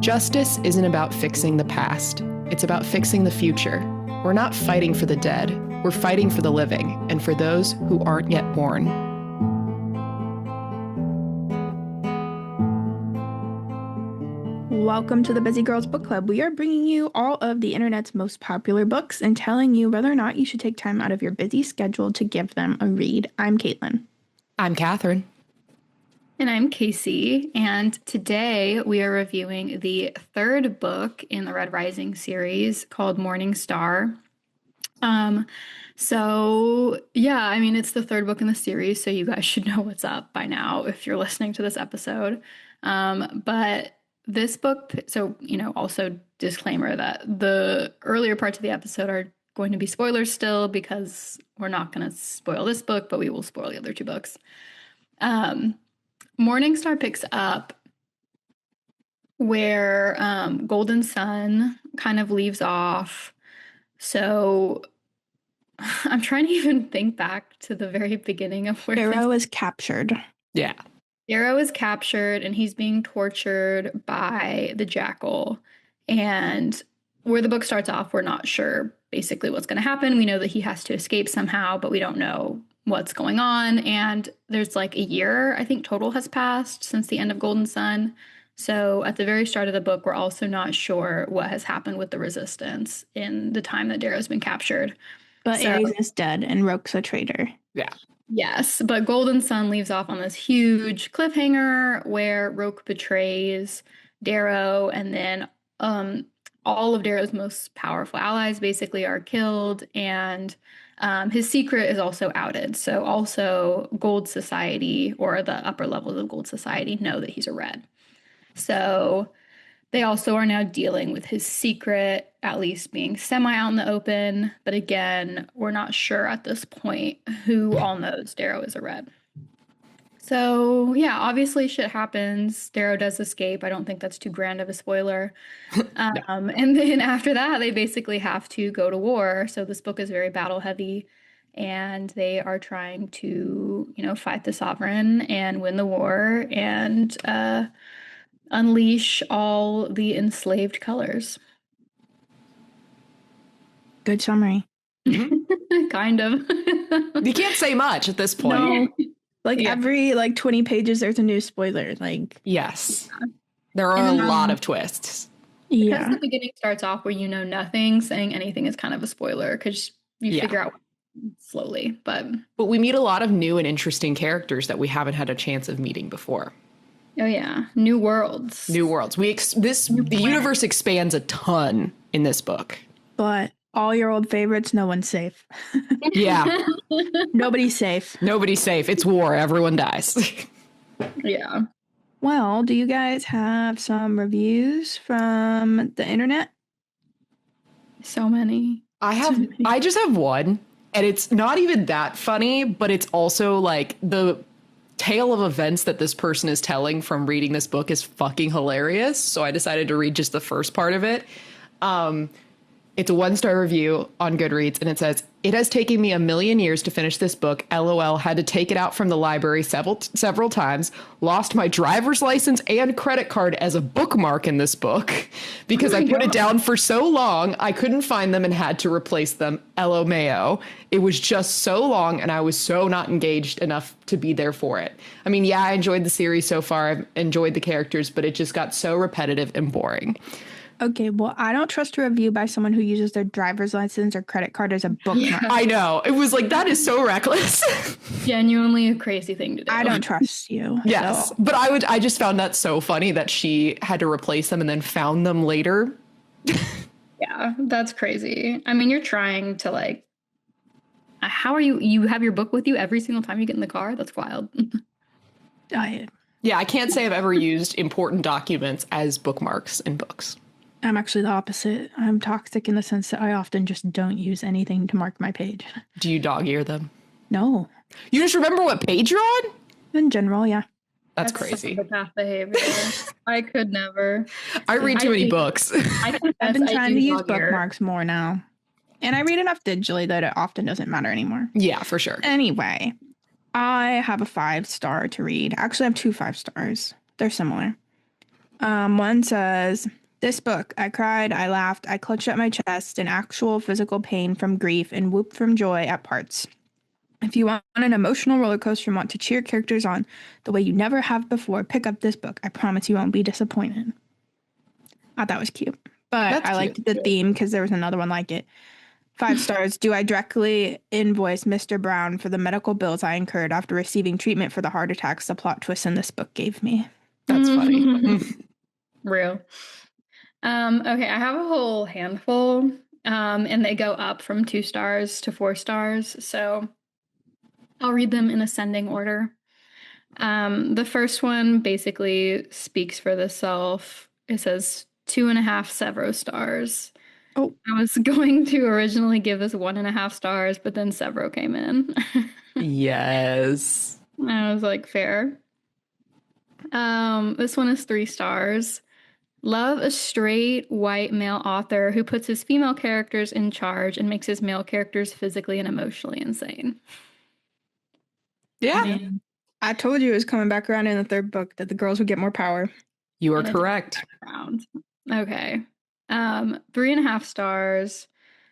Justice isn't about fixing the past. It's about fixing the future. We're not fighting for the dead. We're fighting for the living and for those who aren't yet born. Welcome to the Busy Girls Book Club. We are bringing you all of the internet's most popular books and telling you whether or not you should take time out of your busy schedule to give them a read. I'm Caitlin. I'm Catherine. And I'm Casey. And today we are reviewing the third book in the Red Rising series called Morning Star. It's the third book in the series, so you guys should know what's up by now if you're listening to this episode. But this book, also disclaimer that the earlier parts of the episode are going to be spoilers still because we're not going to spoil this book, but we will spoil the other two books. Morning Star picks up where Golden Sun kind of leaves off. So I'm trying to even think back to the very beginning of where Darrow is captured. Yeah. Darrow is captured and he's being tortured by the Jackal. And where the book starts off, we're not sure basically what's going to happen. We know that he has to escape somehow, but we don't know what's going on. And there's like a year, I think, total has passed since the end of Golden Sun. So at the very start of the book, we're also not sure what has happened with the Resistance in the time that Darrow's been captured. But Ares is dead and Roke's a traitor. Yeah. Yes, but Golden Sun leaves off on this huge cliffhanger where Roke betrays Darrow, and then all of Darrow's most powerful allies basically are killed, and his secret is also outed. So also Gold Society, or the upper levels of Gold Society, know that he's a Red. So they also are now dealing with his secret, at least being semi out in the open. But again, we're not sure at this point who all knows Darrow is a Red. So yeah, obviously shit happens. Darrow does escape. I don't think that's too grand of a spoiler. And then after that, they basically have to go to war. So this book is very battle heavy. And they are trying to, fight the Sovereign and win the war and unleash all the enslaved colors. Good summary. Kind of. You can't say much at this point. No. Every 20 pages, there's a new spoiler. Yes. There are a lot of twists. Yeah. Because the beginning starts off where you know nothing, saying anything is kind of a spoiler because you figure out slowly. But we meet a lot of new and interesting characters that we haven't had a chance of meeting before. Oh yeah, new worlds. New worlds. The universe expands a ton in this book. But all your old favorites, no one's safe. Yeah. Nobody's safe. Nobody's safe. It's war. Everyone dies. Yeah. Well, do you guys have some reviews from the internet? So many. I just have one, and it's not even that funny, but it's also like the tale of events that this person is telling from reading this book is fucking hilarious. So I decided to read just the first part of it. It's a 1-star review on Goodreads, and it says, "It has taken me a million years to finish this book. LOL, had to take it out from the library several times. Lost my driver's license and credit card as a bookmark in this book because I put it down for so long. I couldn't find them and had to replace them. LMAO. It was just so long, and I was so not engaged enough to be there for it. I mean, yeah, I enjoyed the series so far. I've enjoyed the characters, but it just got so repetitive and boring." Okay, well, I don't trust a review by someone who uses their driver's license or credit card as a bookmark. Yeah. I know. It was like, that is so reckless. Genuinely a crazy thing to do. I don't trust you. Yes, so. But I just found that so funny that she had to replace them and then found them later. Yeah, that's crazy. I mean, you're trying to how are you have your book with you every single time you get in the car? That's wild. Yeah, I can't say I've ever used important documents as bookmarks in books. I'm actually the opposite. I'm toxic in the sense that I often just don't use anything to mark my page. Do you dog ear them? No. You just remember what page you're on? In general, yeah. That's crazy. Psychopath behavior. I could never. I read too many books. I've been trying to use bookmarks more now. And I read enough digitally that it often doesn't matter anymore. Yeah, for sure. Anyway, I have a 5-star to read. Actually, I have 2 5 stars. They're similar. One says, this book, I cried, I laughed, I clutched at my chest in actual physical pain from grief and whooped from joy at parts. If you want an emotional roller coaster and want to cheer characters on the way you never have before, pick up this book. I promise you won't be disappointed. I thought that was cute. But That's I liked the theme because there was another one like it. 5 stars. Do I directly invoice Mr. Brown for the medical bills I incurred after receiving treatment for the heart attacks the plot twist in this book gave me? That's funny. Real. Okay, I have a whole handful, and they go up from 2 stars to 4 stars. So I'll read them in ascending order. The first one basically speaks for the self. It says 2.5 Severo stars. Oh. I was going to originally give this 1.5 stars, but then Severo came in. Yes. I was like, fair. This one is 3 stars. Love a straight white male author who puts his female characters in charge and makes his male characters physically and emotionally insane. Yeah. Man. I told you it was coming back around in the 3rd book that the girls would get more power. You are correct. Okay. 3.5 stars.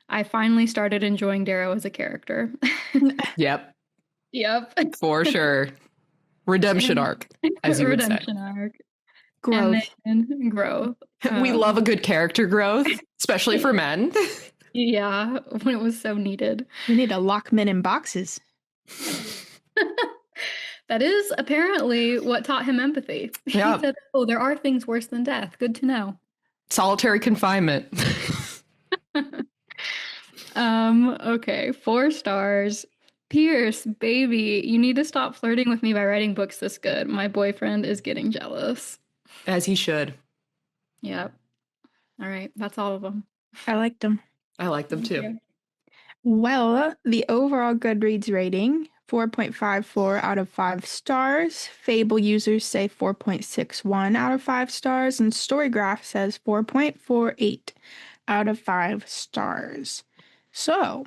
I finally started enjoying Darrow as a character. Yep. Yep. For sure. Redemption arc, as you would say. Redemption arc. Growth. And then growth. We love a good character growth, especially for men. Yeah, when it was so needed. We need to lock men in boxes. That is apparently what taught him empathy. Yeah. He said, oh, there are things worse than death. Good to know. Solitary confinement. Okay, 4 stars. Pierce, baby, you need to stop flirting with me by writing books this good. My boyfriend is getting jealous. As he should. Yep. All right, that's all of them. I liked them. I like them too. Yeah. Well, the overall Goodreads rating, 4.54 out of 5 stars. Fable users say 4.61 out of 5 stars. And Storygraph says 4.48 out of 5 stars. So,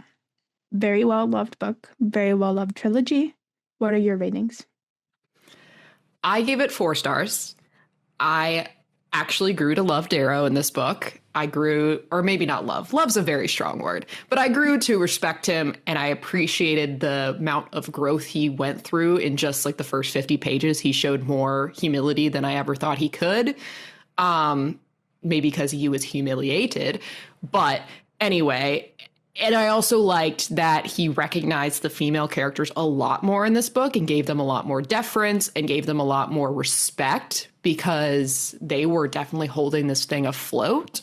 very well loved book, very well loved trilogy. What are your ratings? I gave it 4 stars. I actually grew to love Darrow in this book. I grew, or maybe not love. Love's a very strong word, but I grew to respect him, and I appreciated the amount of growth he went through in just like the first 50 pages. He showed more humility than I ever thought he could. Maybe because he was humiliated. But anyway, and I also liked that he recognized the female characters a lot more in this book and gave them a lot more deference and gave them a lot more respect because they were definitely holding this thing afloat.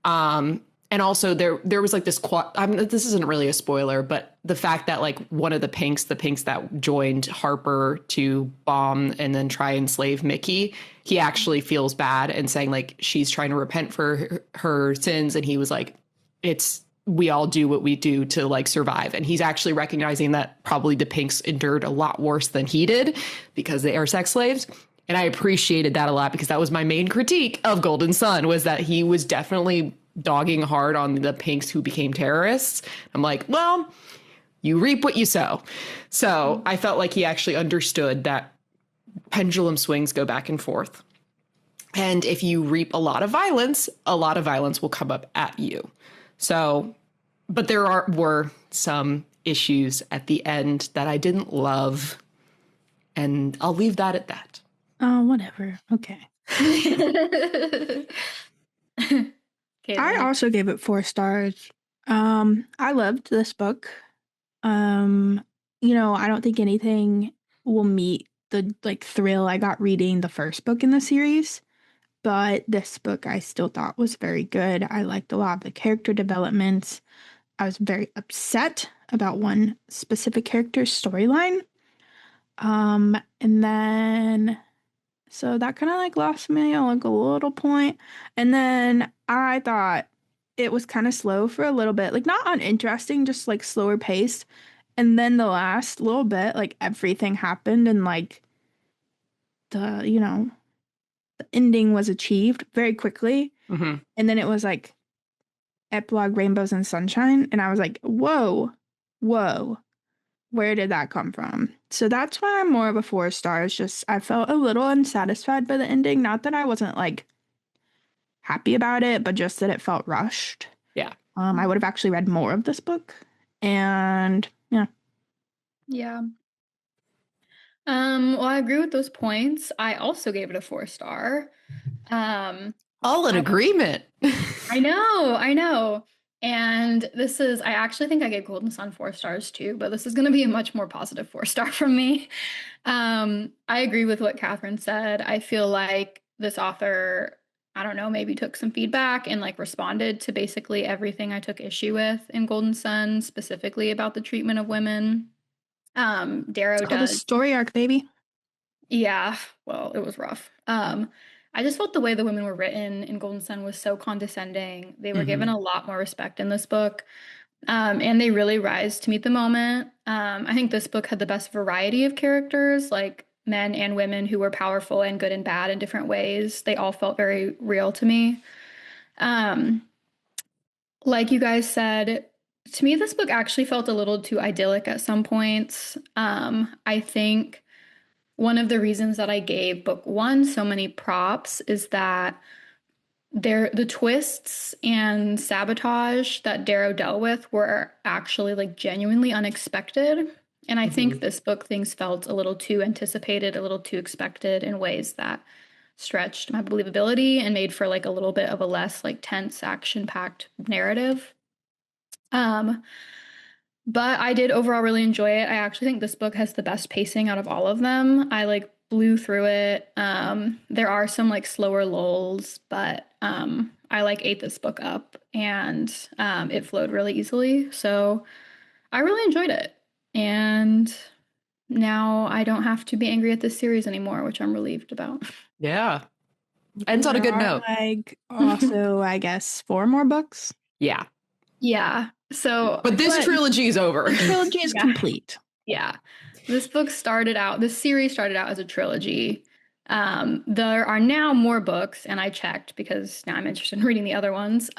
And also there was like this, this isn't really a spoiler, but the fact that like one of the pinks that joined Harper to bomb and then try and enslave Mickey, he actually feels bad and saying like she's trying to repent for her sins. And he was like, we all do what we do to like survive. And he's actually recognizing that probably the pinks endured a lot worse than he did because they are sex slaves. And I appreciated that a lot because that was my main critique of Golden Sun, was that he was definitely dogging hard on the pinks who became terrorists. I'm like, well, you reap what you sow. So I felt like he actually understood that pendulum swings go back and forth. And if you reap a lot of violence will come up at you. So, but there were some issues at the end that I didn't love, and I'll leave that at that. Oh, whatever. Okay. I also gave it 4 stars. I loved this book. I don't think anything will meet the like thrill I got reading the first book in the series. But this book I still thought was very good. I liked a lot of the character developments. I was very upset about one specific character's storyline. And then, so that kind of like lost me on like a little point. And then I thought it was kind of slow for a little bit. Like not uninteresting, just like slower paced. And then the last little bit, like everything happened and like the ending was achieved very quickly. Mm-hmm. And then it was like epilogue, rainbows and sunshine. And I was like, whoa. where did that come from? So that's why I'm more of a 4 stars. Just I felt a little unsatisfied by the ending. Not that I wasn't like happy about it, but just that it felt rushed. Yeah. I would have actually read more of this book. And yeah. Yeah. Well, I agree with those points. I also gave it a 4-star. All in agreement. I know. And this is, I actually think I gave Golden Sun 4 stars too, but this is going to be a much more positive 4-star from me. I agree with what Catherine said. I feel like this author, I don't know, maybe took some feedback and like responded to basically everything I took issue with in Golden Sun, specifically about the treatment of women. Darrow does. The story arc, baby. Yeah, well, it was rough. I just felt the way the women were written in Golden Sun was so condescending. They were given a lot more respect in this book, and they really rise to meet the moment. I think this book had the best variety of characters, like men and women who were powerful and good and bad in different ways. They all felt very real to me. Like you guys said, to me, this book actually felt a little too idyllic at some points. I think one of the reasons that I gave book 1 so many props is that the twists and sabotage that Darrow dealt with were actually like genuinely unexpected. And I think this book things felt a little too anticipated, a little too expected in ways that stretched my believability and made for like a little bit of a less like tense, action-packed narrative. But I did overall really enjoy it. I actually think this book has the best pacing out of all of them. I like blew through it. There are some like slower lulls, but I like ate this book up and it flowed really easily. So I really enjoyed it. And now I don't have to be angry at this series anymore, which I'm relieved about. Yeah. Ends on a good note. Like also, I guess 4 more books. Yeah. Yeah. So, but this trilogy is over. The trilogy is complete. Yeah. This series started out as a trilogy. There are now more books, and I checked because now I'm interested in reading the other ones.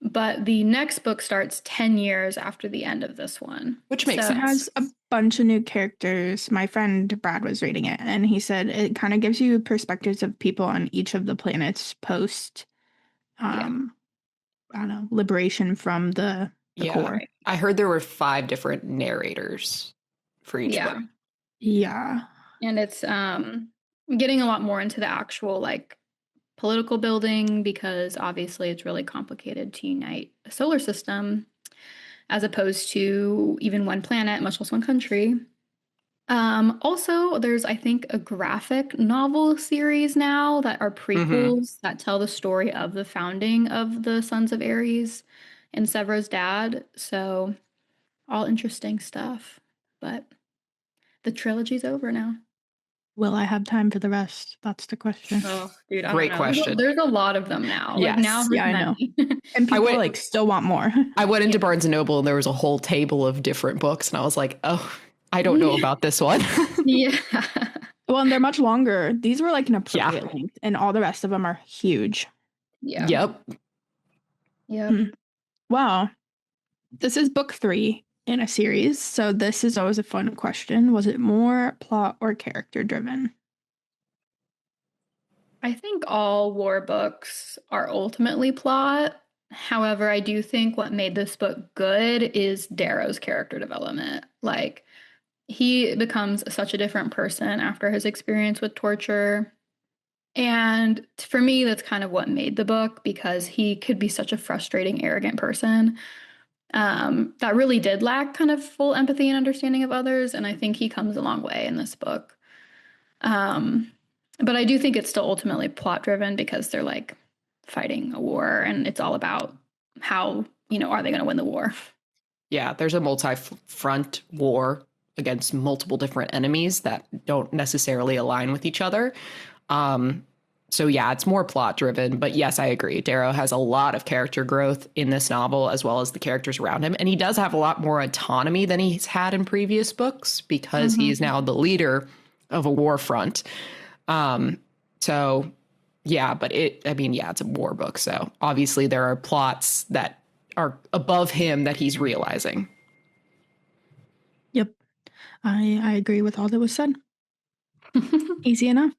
But the next book starts 10 years after the end of this one. Which makes sense. It has a bunch of new characters. My friend Brad was reading it, and he said it kind of gives you perspectives of people on each of the planets post, I don't know, liberation from the core. I heard there were 5 different narrators for each book. Yeah. And it's getting a lot more into the actual like political building because obviously it's really complicated to unite a solar system as opposed to even one planet, much less one country. Also, there's, I think, a graphic novel series now that are prequels that tell the story of the founding of the Sons of Ares and Severa's dad. So all interesting stuff. But the trilogy's over now. Will I have time for the rest? That's the question. Oh, dude, Great question. There's a lot of them now. Yes. Like now, I know. And people like still want more. I went into Barnes & Noble and there was a whole table of different books and I was like, oh, I don't know about this one. Yeah. Well, and they're much longer. These were like an appropriate length and all the rest of them are huge. Yeah. Yep. Wow. This is book 3 in a series, so this is always a fun question. Was it more plot or character driven? I think all war books are ultimately plot. However, I do think what made this book good is Darrow's character development. Like, he becomes such a different person after his experience with torture. And for me, that's kind of what made the book, because he could be such a frustrating, arrogant person that really did lack kind of full empathy and understanding of others. And I think he comes a long way in this book. But I do think it's still ultimately plot driven because they're like fighting a war and it's all about how, are they going to win the war? Yeah, there's a multi-front war against multiple different enemies that don't necessarily align with each other. So yeah, it's more plot driven, but yes, I agree. Darrow has a lot of character growth in this novel, as well as the characters around him. And he does have a lot more autonomy than he's had in previous books because he is now the leader of a war front. So yeah, but it's a war book. So obviously there are plots that are above him that he's realizing. I agree with all that was said. Easy enough.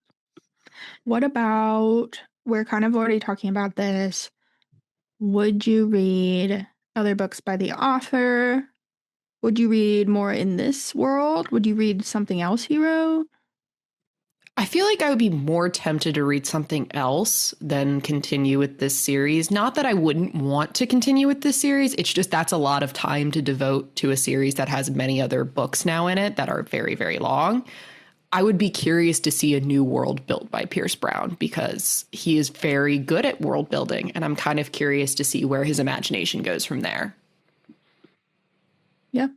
What about, we're kind of already talking about this. Would you read other books by the author? Would you read more in this world? Would you read something else he wrote? I feel like I would be more tempted to read something else than continue with this series. Not that I wouldn't want to continue with this series. It's just that's a lot of time to devote to a series that has many other books now in it that are very, very long. I would be curious to see a new world built by Pierce Brown because he is very good at world building. And I'm kind of curious to see where his imagination goes from there. Yeah.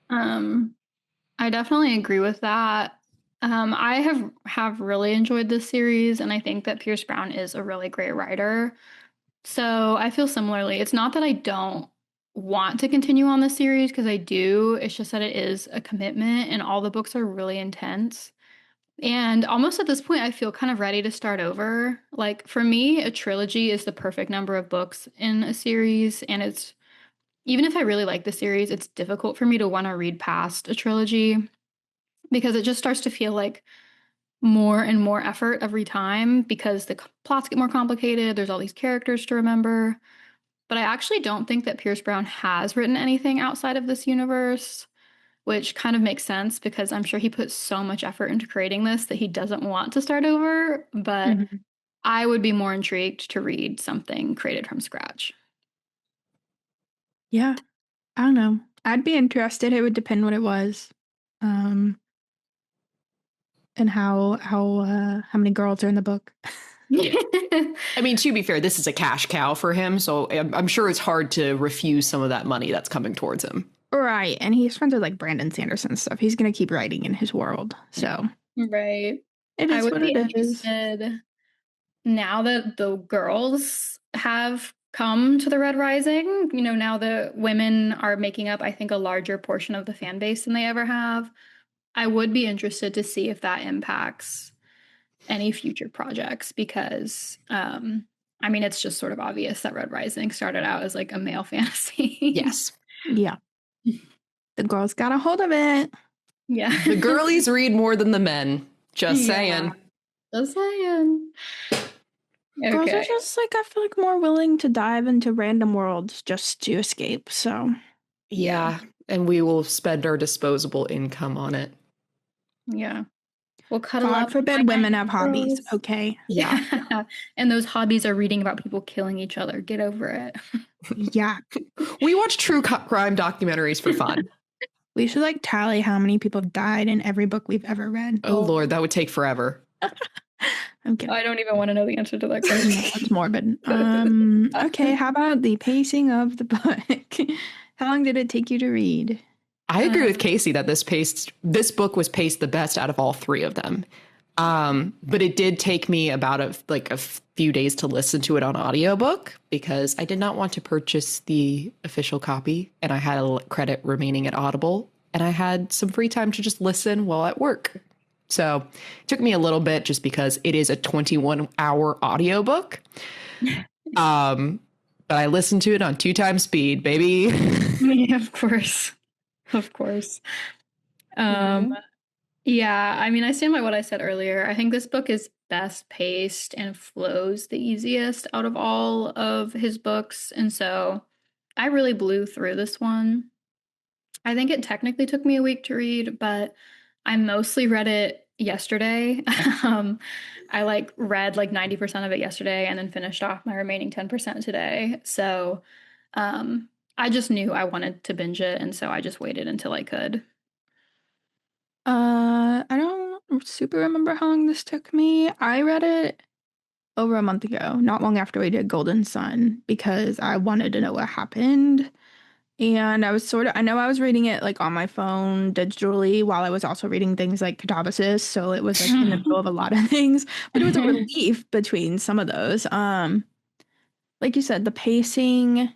I definitely agree with that. I have really enjoyed this series, and I think that Pierce Brown is a really great writer. So I feel similarly. It's not that I don't want to continue on this series, because I do. It's just that it is a commitment, and all the books are really intense. And almost at this point, I feel kind of ready to start over. Like, for me, a trilogy is the perfect number of books in a series, and it's, even if I really like the series, it's difficult for me to want to read past a trilogy because it just starts to feel like more and more effort every time because the plots get more complicated. There's all these characters to remember. But I actually don't think that Pierce Brown has written anything outside of this universe, which kind of makes sense because I'm sure he put so much effort into creating this that he doesn't want to start over. But I would be more intrigued to read something created from scratch. Yeah. I don't know. I'd be interested. It would depend what it was. And how many girls are in the book. Yeah. I mean, to be fair, this is a cash cow for him, so I'm sure it's hard to refuse some of that money that's coming towards him. Right. And he's friends with like Brandon Sanderson and stuff. He's going to keep writing in his world. So, right. It is what it is. Now that the girls have come to the Red Rising, you know, now the women are making up, I think, a larger portion of the fan base than they ever have. I would be interested to see if that impacts any future projects because, I mean, it's just sort of obvious that Red Rising started out as like a male fantasy. Yes. Yeah. The girls got a hold of it. Yeah. The girlies read more than the men. Just saying. Just saying. Girls are just like, I feel like more willing to dive into random worlds just to escape. So, yeah. And we will spend our disposable income on it. Yeah. We'll cuddle God up. forbid women have hobbies. Okay. Yeah. And those hobbies are reading about people killing each other. Get over it. Yeah. We watch true crime documentaries for fun. We should like tally how many people died in every book we've ever read. Oh, Lord, that would take forever. I'm kidding. I don't even want to know the answer to that question. It's morbid. Okay, how about the pacing of the book? How long did it take you to read? I agree with Casey that this book was paced the best out of all three of them. But it did take me about a few days to listen to it on audiobook because I did not want to purchase the official copy and I had a credit remaining at Audible and I had some free time to just listen while at work. So it took me a little bit just because it is a 21-hour audiobook. But I listened to it on 2 times speed, baby. Yeah, of course. Of course. Yeah, I mean, I stand by what I said earlier. I think this book is best paced and flows the easiest out of all of his books. And so I really blew through this one. I think it technically took me a week to read, but I mostly read it yesterday. I read 90% of it yesterday and then finished off my remaining 10% today. So I just knew I wanted to binge it, and so I just waited until I could. I don't super remember how long this took me. I read it over a month ago, not long after we did Golden Sun, because I wanted to know what happened. And I was I know I was reading it on my phone digitally while I was also reading things like Catabasis. So it was in the middle of a lot of things, but it was a relief between some of those. Like you said, the pacing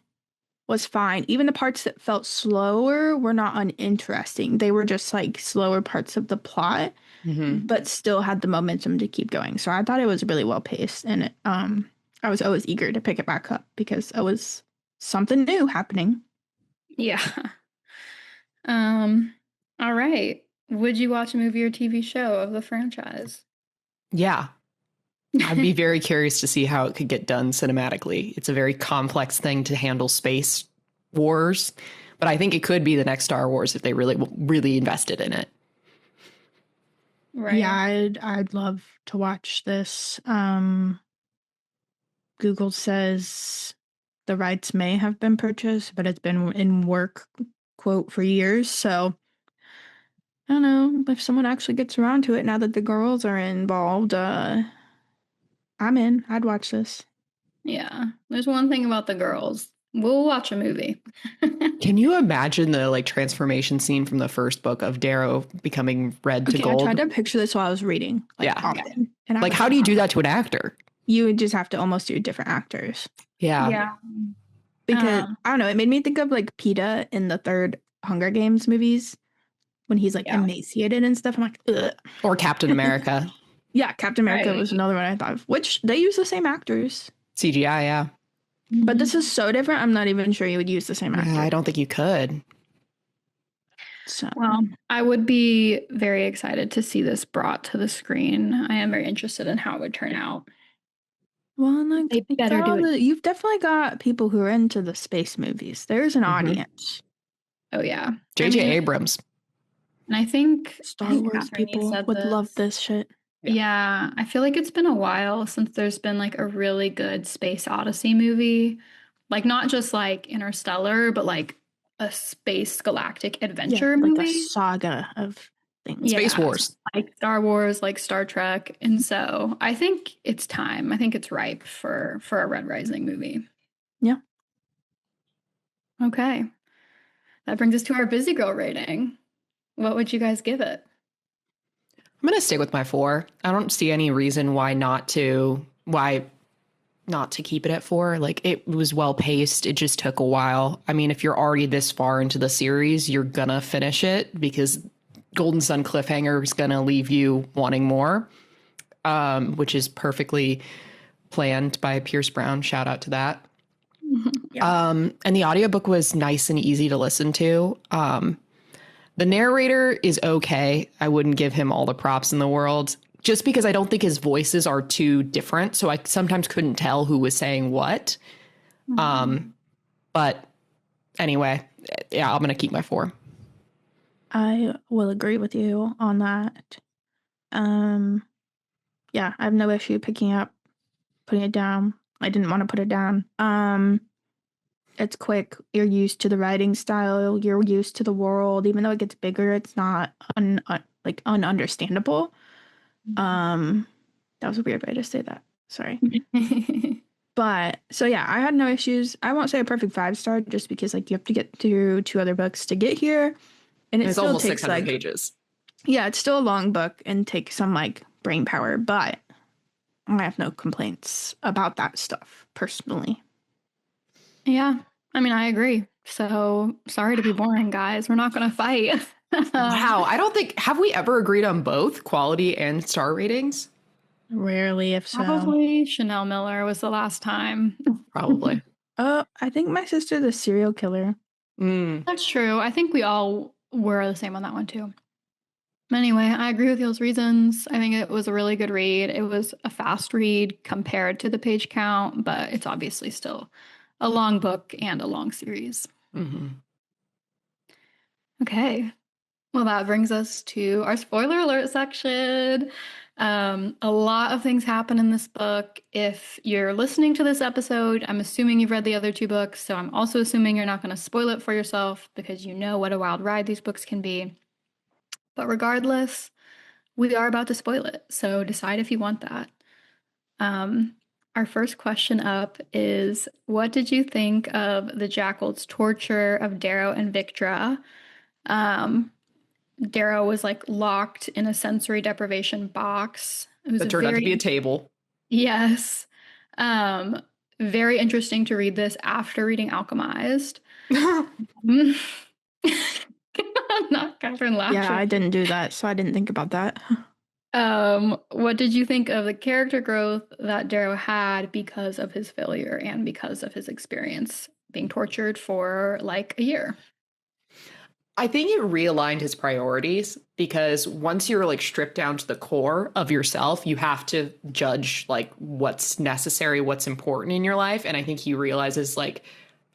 was fine. Even the parts that felt slower were not uninteresting. They were just slower parts of the plot, but still had the momentum to keep going. So I thought it was really well paced, and I was always eager to pick it back up because it was something new happening. Yeah. All right. Would you watch a movie or TV show of the franchise? Yeah. I'd be very curious to see how it could get done cinematically. It's a very complex thing to handle space wars, but I think it could be the next Star Wars if they really invested in it. Right. Yeah, I'd love to watch this. Google says the rights may have been purchased, but it's been in work quote for years. So I don't know if someone actually gets around to it now that the girls are involved. I'm in. I'd watch this. Yeah. There's one thing about the girls. We'll watch a movie. Can you imagine the like transformation scene from the first book of Darrow becoming red to gold? I tried to picture this while I was reading. Often. And like, how do you do that to an actor? You would just have to almost do different actors. Yeah. Because I don't know, it made me think of like PETA in the third Hunger Games movies when he's like emaciated and stuff. I'm like, ugh. Or Captain America. Yeah, Captain America was another one I thought of, which they use the same actors. CGI, yeah. But this is so different. I'm not even sure you would use the same actor. I don't think you could. So, well, I would be very excited to see this brought to the screen. I am very interested in how it would turn out. Well, like, they better do it. You've definitely got people who are into the space movies. There's an audience. Oh, yeah. J.J. Abrams. And I think Star Wars people would love this shit. Yeah, I feel like it's been a while since there's been like a really good Space Odyssey movie. Like not just like Interstellar, but like a space galactic adventure movie. Like a saga of things. Space Wars. Like Star Wars, like Star Trek. And so I think it's time. I think it's ripe for a Red Rising movie. Yeah. Okay. That brings us to our Busy Girl rating. What would you guys give it? I'm going to stick with my 4. I don't see any reason why not to keep it at 4. Like, it was well paced. It just took a while. I mean, if you're already this far into the series, you're going to finish it because Golden Sun cliffhanger is going to leave you wanting more, which is perfectly planned by Pierce Brown. Shout out to that. And the audiobook was nice and easy to listen to. The narrator is okay. I wouldn't give him all the props in the world just because I don't think his voices are too different. So I sometimes couldn't tell who was saying what. But anyway, yeah, I'm going to keep my 4. I will agree with you on that. Yeah, I have no issue putting it down. I didn't want to put it down. It's quick. You're used to the writing style. You're used to the world. Even though it gets bigger, it's not ununderstandable. That was a weird way to say that. Sorry. But so yeah, I had no issues. I won't say a perfect 5-star just because like you have to get through 2 other books to get here, and it still almost takes 600 pages. Yeah, it's still a long book and takes some like brain power, but I have no complaints about that stuff personally. Yeah, I mean, I agree. So sorry to be boring, guys. We're not going to fight. Wow, I don't think, have we ever agreed on both quality and star ratings? Rarely, if so. Probably Chanel Miller was the last time. Probably. I think My Sister the Serial Killer. That's true. I think we all were the same on that one too. Anyway, I agree with those reasons. I think it was a really good read. It was a fast read compared to the page count, but it's obviously still a long book and a long series. Okay. Well, that brings us to our spoiler alert section. A lot of things happen in this book. If you're listening to this episode, I'm assuming you've read the other 2 books, so I'm also assuming you're not going to spoil it for yourself because you know what a wild ride these books can be. But regardless, we are about to spoil it, so decide if you want that. Our first question up is, what did you think of the Jackal's torture of Darrow and Victra? Darrow was like locked in a sensory deprivation box. It turned out to be a table. Yes. Very interesting to read this after reading Alchemized. Not Catherine laughing. Yeah, I didn't do that, so I didn't think about that. What did you think of the character growth that Darrow had because of his failure and because of his experience being tortured for like a year? I think it realigned his priorities because once you're like stripped down to the core of yourself, you have to judge like what's necessary, what's important in your life. And I think he realizes like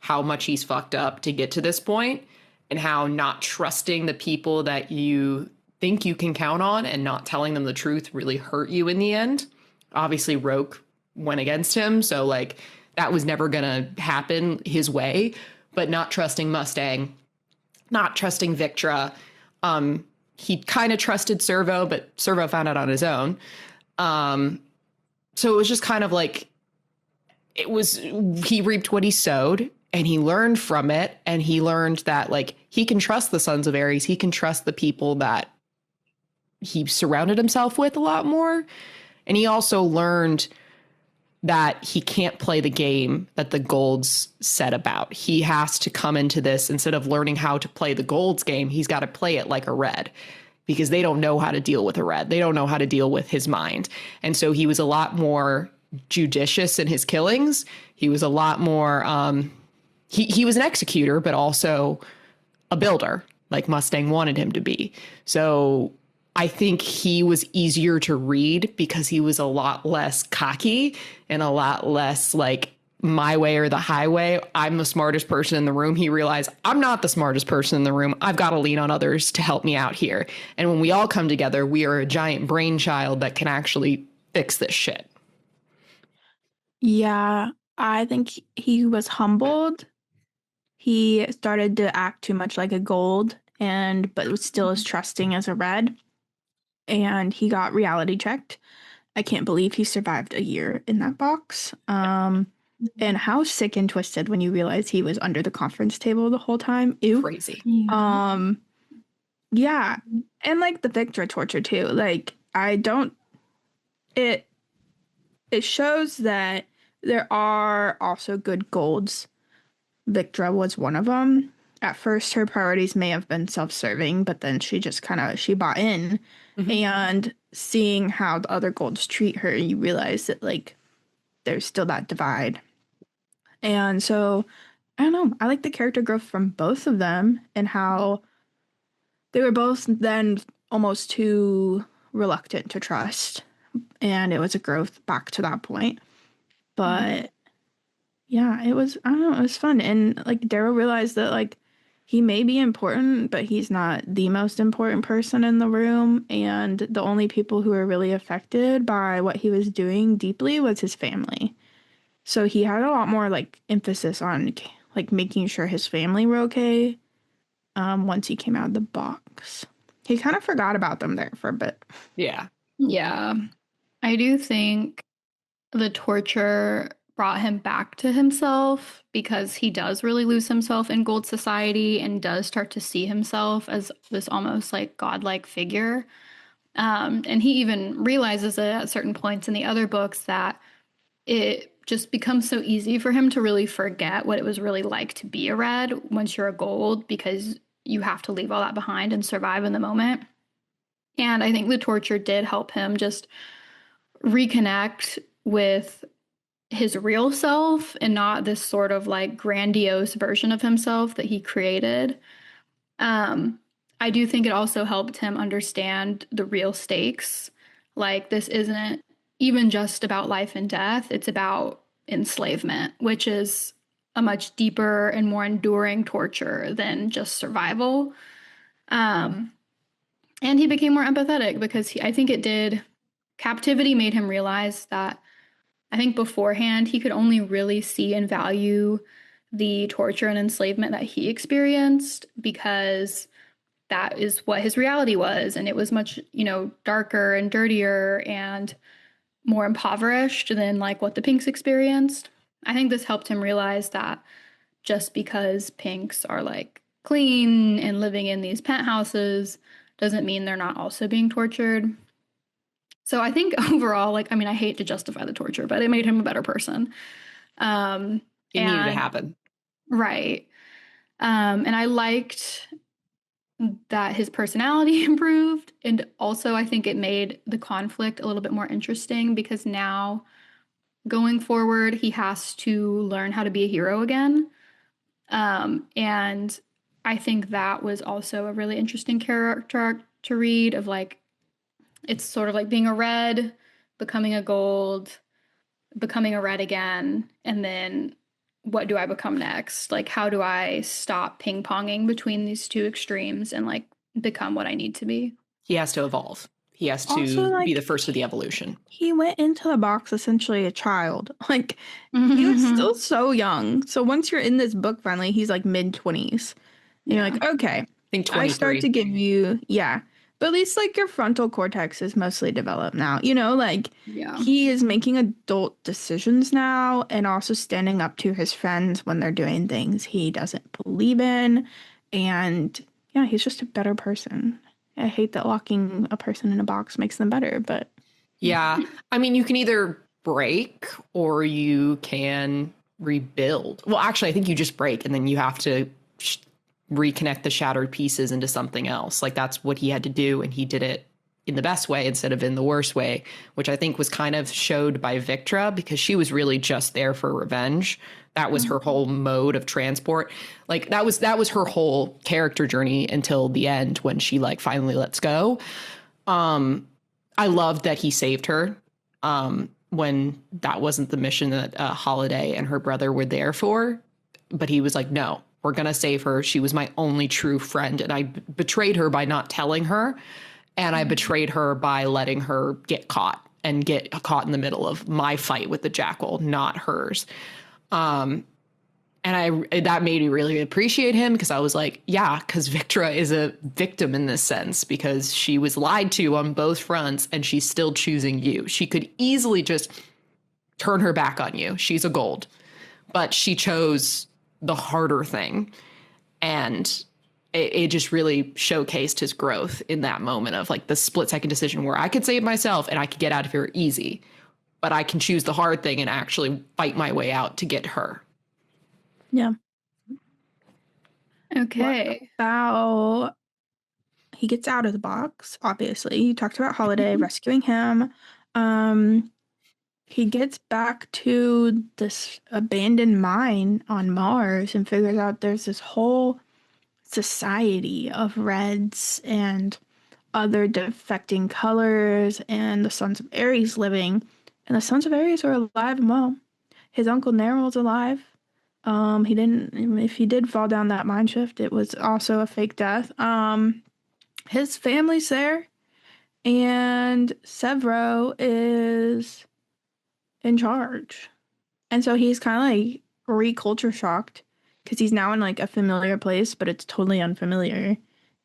how much he's fucked up to get to this point and how not trusting the people that you think you can count on and not telling them the truth really hurt you in the end. Obviously, Roke went against him. So like that was never going to happen his way, but not trusting Mustang, not trusting Victra. He kind of trusted Servo, but Servo found out on his own. So it was just kind of like, he reaped what he sowed and he learned from it. And he learned that like, he can trust the Sons of Ares. He can trust the people that he surrounded himself with a lot more. And he also learned that he can't play the game that the Golds set about. He has to come into this, instead of learning how to play the Golds game, he's got to play it like a Red, because they don't know how to deal with a Red. They don't know how to deal with his mind. And so he was a lot more judicious in his killings. He was a lot more, he was an executor, but also a builder, like Mustang wanted him to be. So I think he was easier to read because he was a lot less cocky and a lot less like my way or the highway. I'm the smartest person in the room. He realized I'm not the smartest person in the room. I've got to lean on others to help me out here. And when we all come together, we are a giant brainchild that can actually fix this shit. Yeah, I think he was humbled. He started to act too much like a Gold, but was still as trusting as a Red. And he got reality checked. I can't believe he survived a year in that box. And how sick and twisted when you realize he was under the conference table the whole time. Ew. Crazy. Yeah. And like the Victra torture too. Like it shows that there are also good Golds. Victra was one of them. At first, her priorities may have been self-serving, but then she just she bought in. Mm-hmm. And seeing how the other Golds treat her, you realize that, like, there's still that divide. And so, I don't know. I like the character growth from both of them and how they were both then almost too reluctant to trust. And it was a growth back to that point. But, yeah, it was fun. And, like, Darrow realized that, like, he may be important, but he's not the most important person in the room. And the only people who were really affected by what he was doing deeply was his family. So he had a lot more like emphasis on like making sure his family were okay. Once he came out of the box, he kind of forgot about them there for a bit. Yeah. Yeah. I do think the torture brought him back to himself, because he does really lose himself in Gold Society and does start to see himself as this almost like godlike figure. And he even realizes it at certain points in the other books that it just becomes so easy for him to really forget what it was really like to be a Red once you're a Gold, because you have to leave all that behind and survive in the moment. And I think the torture did help him just reconnect with his real self and not this sort of like grandiose version of himself that he created. I do think it also helped him understand the real stakes. Like, this isn't even just about life and death. It's about enslavement, which is a much deeper and more enduring torture than just survival. And he became more empathetic because I think captivity made him realize that, I think beforehand, he could only really see and value the torture and enslavement that he experienced because that is what his reality was. And it was much, darker and dirtier and more impoverished than like what the Pinks experienced. I think this helped him realize that just because Pinks are like clean and living in these penthouses doesn't mean they're not also being tortured. So I think overall, I hate to justify the torture, but it made him a better person. It needed to happen. Right. And I liked that his personality improved. And also I think it made the conflict a little bit more interesting, because now going forward, he has to learn how to be a hero again. And I think that was also a really interesting character to read of like, it's sort of like being a red, becoming a gold, becoming a red again, and then what do I become next? Like, how do I stop ping ponging between these two extremes and like become what I need to be? He has to evolve. He has to Also, like, be the first of the evolution. He went into the box essentially a child. Like, he was still so young. So once you're in this book, finally, he's like mid-20s. And you're like, okay. I think I 23. start to give you, yeah. But at least, like, your frontal cortex is mostly developed now. You know, like, he is making adult decisions now and also standing up to his friends when they're doing things he doesn't believe in. And, yeah, he's just a better person. I hate that locking a person in a box makes them better, but... Yeah. I mean, you can either break or you can rebuild. Well, actually, I think you just break and then you have to reconnect the shattered pieces into something else. Like that's what he had to do. And he did it in the best way instead of in the worst way, which I think was kind of showed by Victra because she was really just there for revenge. That was her whole mode of transport. Like that was her whole character journey until the end when she like finally lets go. I loved that he saved her when that wasn't the mission that Holiday and her brother were there for. But he was like, no, we're going to save her. She was my only true friend. And I betrayed her by not telling her. And I betrayed her by letting her get caught and get caught in the middle of my fight with the jackal, not hers. And that made me really appreciate him because I was like, yeah, because Victra is a victim in this sense because she was lied to on both fronts and she's still choosing you. She could easily just turn her back on you. She's a gold. But she chose the harder thing. And it just really showcased his growth in that moment of like the split second decision where I could save myself and I could get out of here easy. But I can choose the hard thing and actually fight my way out to get her. Yeah. Okay. What about he gets out of the box, obviously. You talked about Holiday rescuing him. He gets back to this abandoned mine on Mars and figures out there's this whole society of reds and other defecting colors and the Sons of Ares living. And the Sons of Ares are alive and well. His uncle Neryl's alive. If he did fall down that mine shaft, it was also a fake death. His family's there, and Severo is in charge. And so he's kind of like re-culture shocked because he's now in like a familiar place, but it's totally unfamiliar.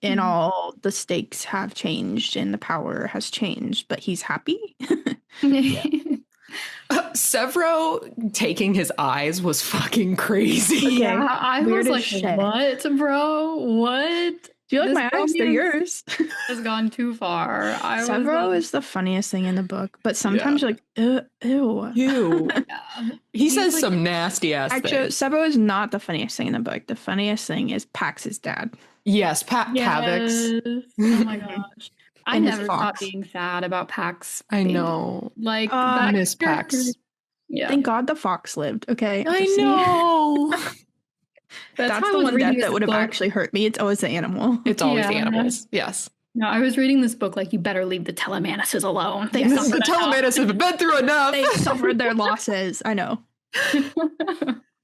And all the stakes have changed and the power has changed, but he's happy. Severo taking his eyes was fucking crazy. Yeah, I was like, what, bro? What? Do you like my eyes? They're yours. Has gone too far. Severo is the funniest thing in the book, but sometimes you're like, ew. Ew. He says like, some nasty ass things. Actually, Severo is not the funniest thing in the book. The funniest thing is Pax's dad. Yes, Kavix. Oh my gosh. I never stopped being sad about Pax. I know. Like, I miss Pax. Yeah. Thank God the fox lived, okay? I know. That's the one death that would have actually hurt me. It's always the animal. It's always the animals. Yes. No, I was reading this book like, you better leave the Telemanises alone. The Telemanises have been through enough. They suffered their losses. I know.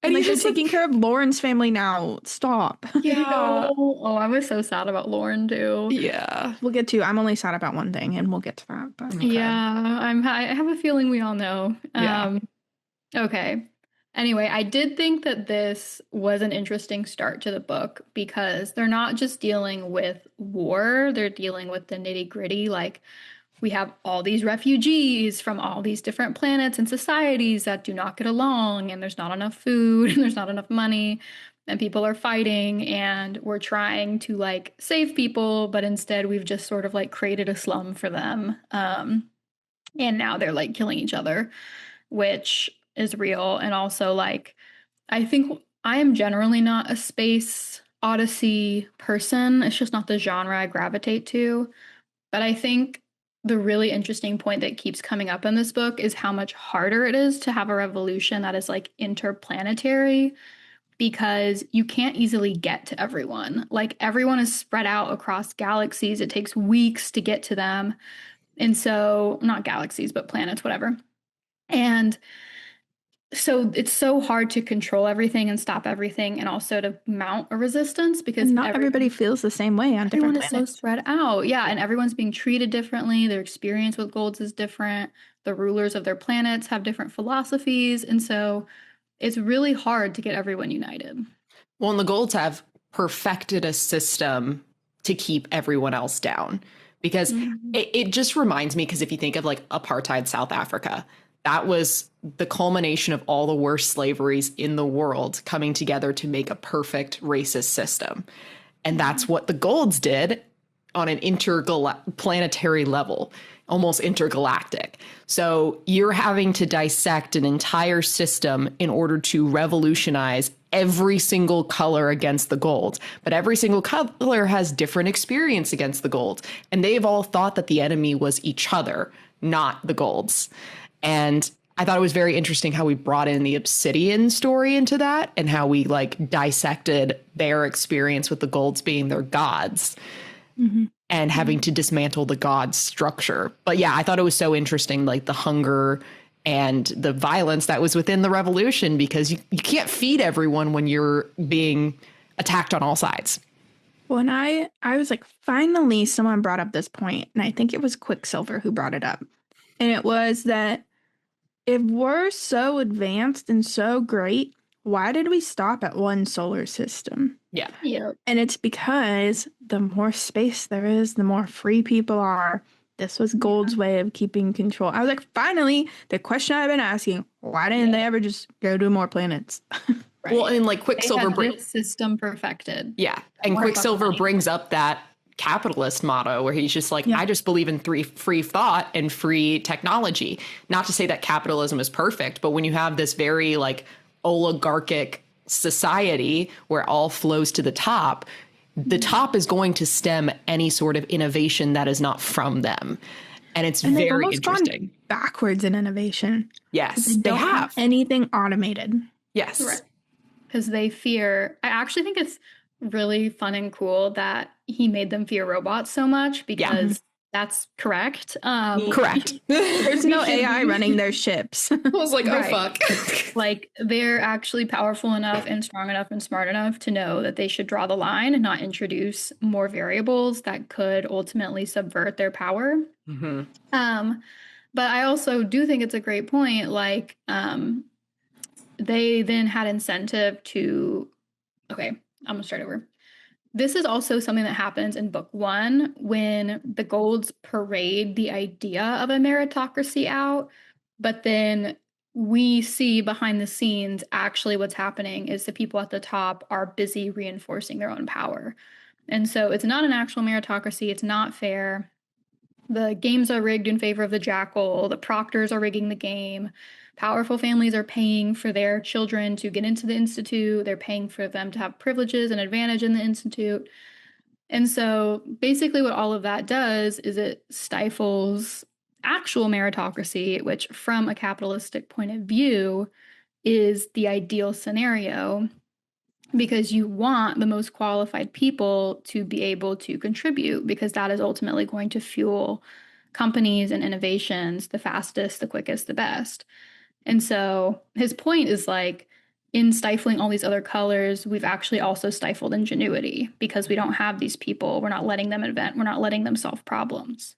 And like, you're taking care of Lauren's family now. Stop. Yeah. Oh, I was so sad about Lauren too. Yeah. We'll get to. I'm only sad about one thing, and we'll get to that. But okay. Yeah, I have a feeling we all know. Yeah. Okay. Anyway, I did think that this was an interesting start to the book because they're not just dealing with war, they're dealing with the nitty-gritty. Like, we have all these refugees from all these different planets and societies that do not get along, and there's not enough food, and there's not enough money, and people are fighting, and we're trying to, like, save people, but instead we've just sort of, like, created a slum for them. And now they're, like, killing each other, which is real. And also, like, I think I am generally not a space odyssey person. It's just not the genre I gravitate to. But I think the really interesting point that keeps coming up in this book is how much harder it is to have a revolution that is like interplanetary. because you can't easily get to everyone. Like, everyone is spread out across galaxies. It takes weeks to get to them. And so, not galaxies, but planets, whatever. And so it's so hard to control everything and stop everything, and also to mount a resistance, because not everybody feels the same way on different planets. Everyone is so spread out. Yeah, and everyone's being treated differently. Their experience with golds is different. The rulers of their planets have different philosophies. And so it's really hard to get everyone united. Well, and the golds have perfected a system to keep everyone else down, because it just reminds me, because if you think of like apartheid South Africa, that was the culmination of all the worst slaveries in the world coming together to make a perfect racist system. And that's what the golds did on an interplanetary level, almost intergalactic. So you're having to dissect an entire system in order to revolutionize every single color against the gold. But every single color has different experience against the gold. And they've all thought that the enemy was each other, not the golds. And I thought it was very interesting how we brought in the Obsidian story into that, and how we like dissected their experience with the golds being their gods and having to dismantle the god structure. But yeah, I thought it was so interesting, like the hunger and the violence that was within the revolution, because you can't feed everyone when you're being attacked on all sides. Well, and I was like, finally someone brought up this point, and I think it was Quicksilver who brought it up. And it was that if we're so advanced and so great, why did we stop at one solar system? Yeah. And it's because the more space there is, the more free people are. This was Gold's way of keeping control. I was like, finally, the question I've been asking, why didn't they ever just go to more planets? Right. Well, and like Quicksilver brings system perfected. Yeah. And Quicksilver brings up that capitalist motto where he's just like, I just believe in free thought and free technology. Not to say that capitalism is perfect, but when you have this very like oligarchic society where all flows to the top is going to stem any sort of innovation that is not from them. And it's very interesting. Backwards in innovation. Yes, they don't have anything automated. Yes. Right. Because they fear, I actually think it's really fun and cool that he made them fear robots so much, because that's correct. Correct. There's no AI running their ships. I was like, oh, fuck. Like, they're actually powerful enough and strong enough and smart enough to know that they should draw the line and not introduce more variables that could ultimately subvert their power. But I also do think it's a great point. Like, they then had incentive to, okay, I'm gonna start over. This is also something that happens in book 1 when the golds parade the idea of a meritocracy out, but then we see behind the scenes actually what's happening is the people at the top are busy reinforcing their own power. And so it's not an actual meritocracy. It's not fair. The games are rigged in favor of the jackal. The proctors are rigging the game. Powerful families are paying for their children to get into the institute. They're paying for them to have privileges and advantage in the institute. And so basically what all of that does is it stifles actual meritocracy, which from a capitalistic point of view is the ideal scenario, because you want the most qualified people to be able to contribute, because that is ultimately going to fuel companies and innovations the fastest, the quickest, the best. And so his point is like, in stifling all these other colors, we've actually also stifled ingenuity, because we don't have these people. We're not letting them invent. We're not letting them solve problems.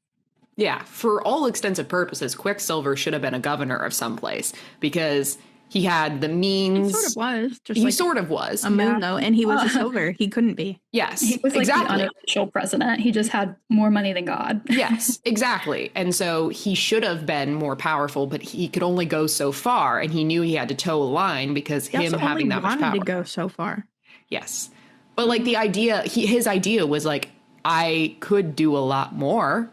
Yeah, for all extensive purposes, Quicksilver should have been a governor of someplace, because he had the means. He sort of was. He sort of was. A moon, though, and he was a silver. He couldn't be. Yes, he was like exactly. The unofficial president. He just had more money than God. Yes, exactly. And so he should have been more powerful, but he could only go so far, and he knew he had to toe a line because him having that much power. To go so far. Yes, but like the idea, his idea was like, I could do a lot more.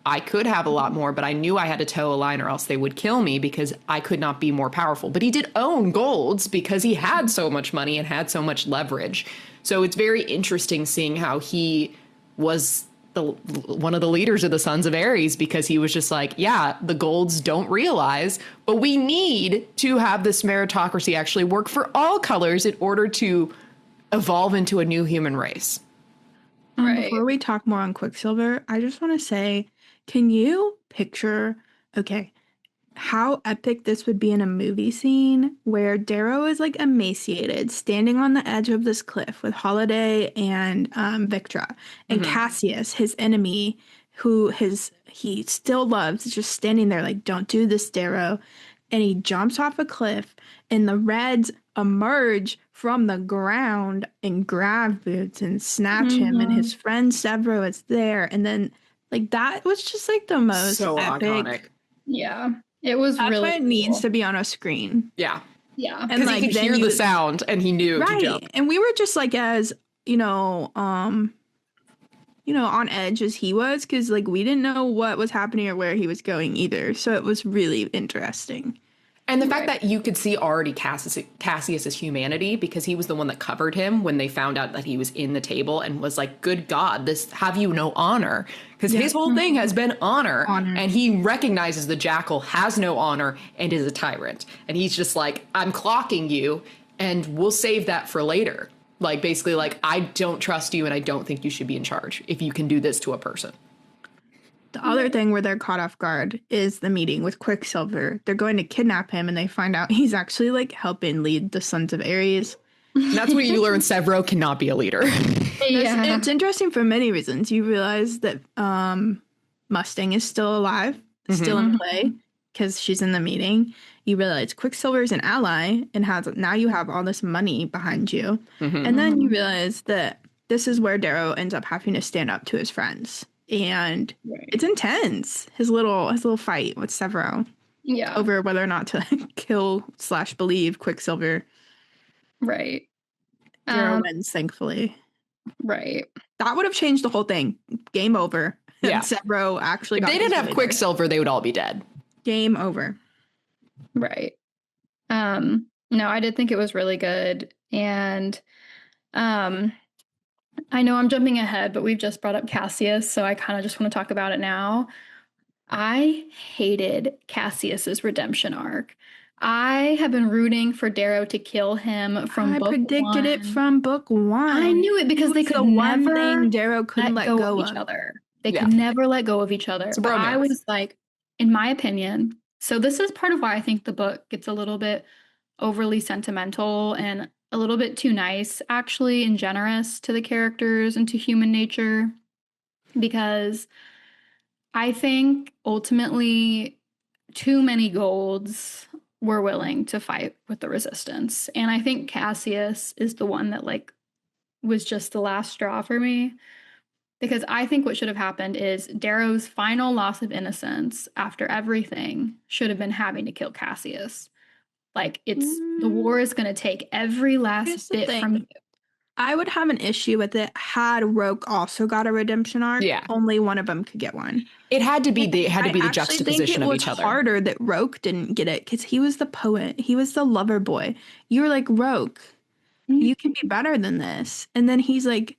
I could have a lot more, but I knew I had to toe a line or else they would kill me because I could not be more powerful. But he did own golds because he had so much money and had so much leverage. So it's very interesting seeing how he was one of the leaders of the Sons of Ares, because he was just like, yeah, the Golds don't realize, but we need to have this meritocracy actually work for all colors in order to evolve into a new human race. Right. Before we talk more on Quicksilver, I just want to say, can you picture, how epic this would be in a movie scene where Darrow is like emaciated, standing on the edge of this cliff with Holiday and Victra, and Cassius, his enemy, who he still loves, is just standing there like, don't do this, Darrow. And he jumps off a cliff, and the Reds emerge from the ground in grav boots and snatch him, and his friend Severo is there. And then, like, that was just like the most so epic. Iconic. Yeah. It was That's really why it cool. needs to be on a screen. Yeah. Yeah. And like, he could hear the sound, and he knew to jump. And we were just like, as, on edge as he was, because like we didn't know what was happening or where he was going either. So it was really interesting. And the fact that you could see already Cassius's humanity, because he was the one that covered him when they found out that he was in the table, and was like, good God, this have you no honor? Because his whole thing has been honor. And he recognizes the Jackal has no honor and is a tyrant. And he's just like, I'm clocking you, and we'll save that for later. Like, basically, like, I don't trust you, and I don't think you should be in charge if you can do this to a person. The other thing where they're caught off guard is the meeting with Quicksilver. They're going to kidnap him, and they find out he's actually like helping lead the Sons of Ares. And that's where you learn Severo cannot be a leader. Yeah. It's interesting for many reasons. You realize that Mustang is still alive, still in play, because she's in the meeting. You realize Quicksilver is an ally and now you have all this money behind you. And then you realize that this is where Darrow ends up having to stand up to his friends. And it's intense. His little fight with Severo. Yeah. Over whether or not to kill/believe Quicksilver. Right. Darrow wins, thankfully. Right. That would have changed the whole thing. Game over. Yeah. Severo actually If got they didn't have later. Quicksilver, they would all be dead. Game over. Right. No, I did think it was really good. And I know I'm jumping ahead, but we've just brought up Cassius, so I kind of just want to talk about it now. I hated Cassius's redemption arc. I have been rooting for Darrow to kill him from book one. I predicted it from book one. I knew it because they could never thing Darrow couldn't let go of each other. They could never let go of each other. But I was like, in my opinion, so this is part of why I think the book gets a little bit overly sentimental and a little bit too nice, actually, and generous to the characters and to human nature. Because I think ultimately too many Golds were willing to fight with the Resistance. And I think Cassius is the one that like was just the last straw for me. Because I think what should have happened is Darrow's final loss of innocence after everything should have been having to kill Cassius. Like, the war is going to take every last bit from you. I would have an issue with it had Roke also got a redemption arc. Yeah. Only one of them could get one. It had to be the juxtaposition of each other. It was harder that Roke didn't get it because he was the poet. He was the lover boy. You were like, Roke, you can be better than this. And then he's like,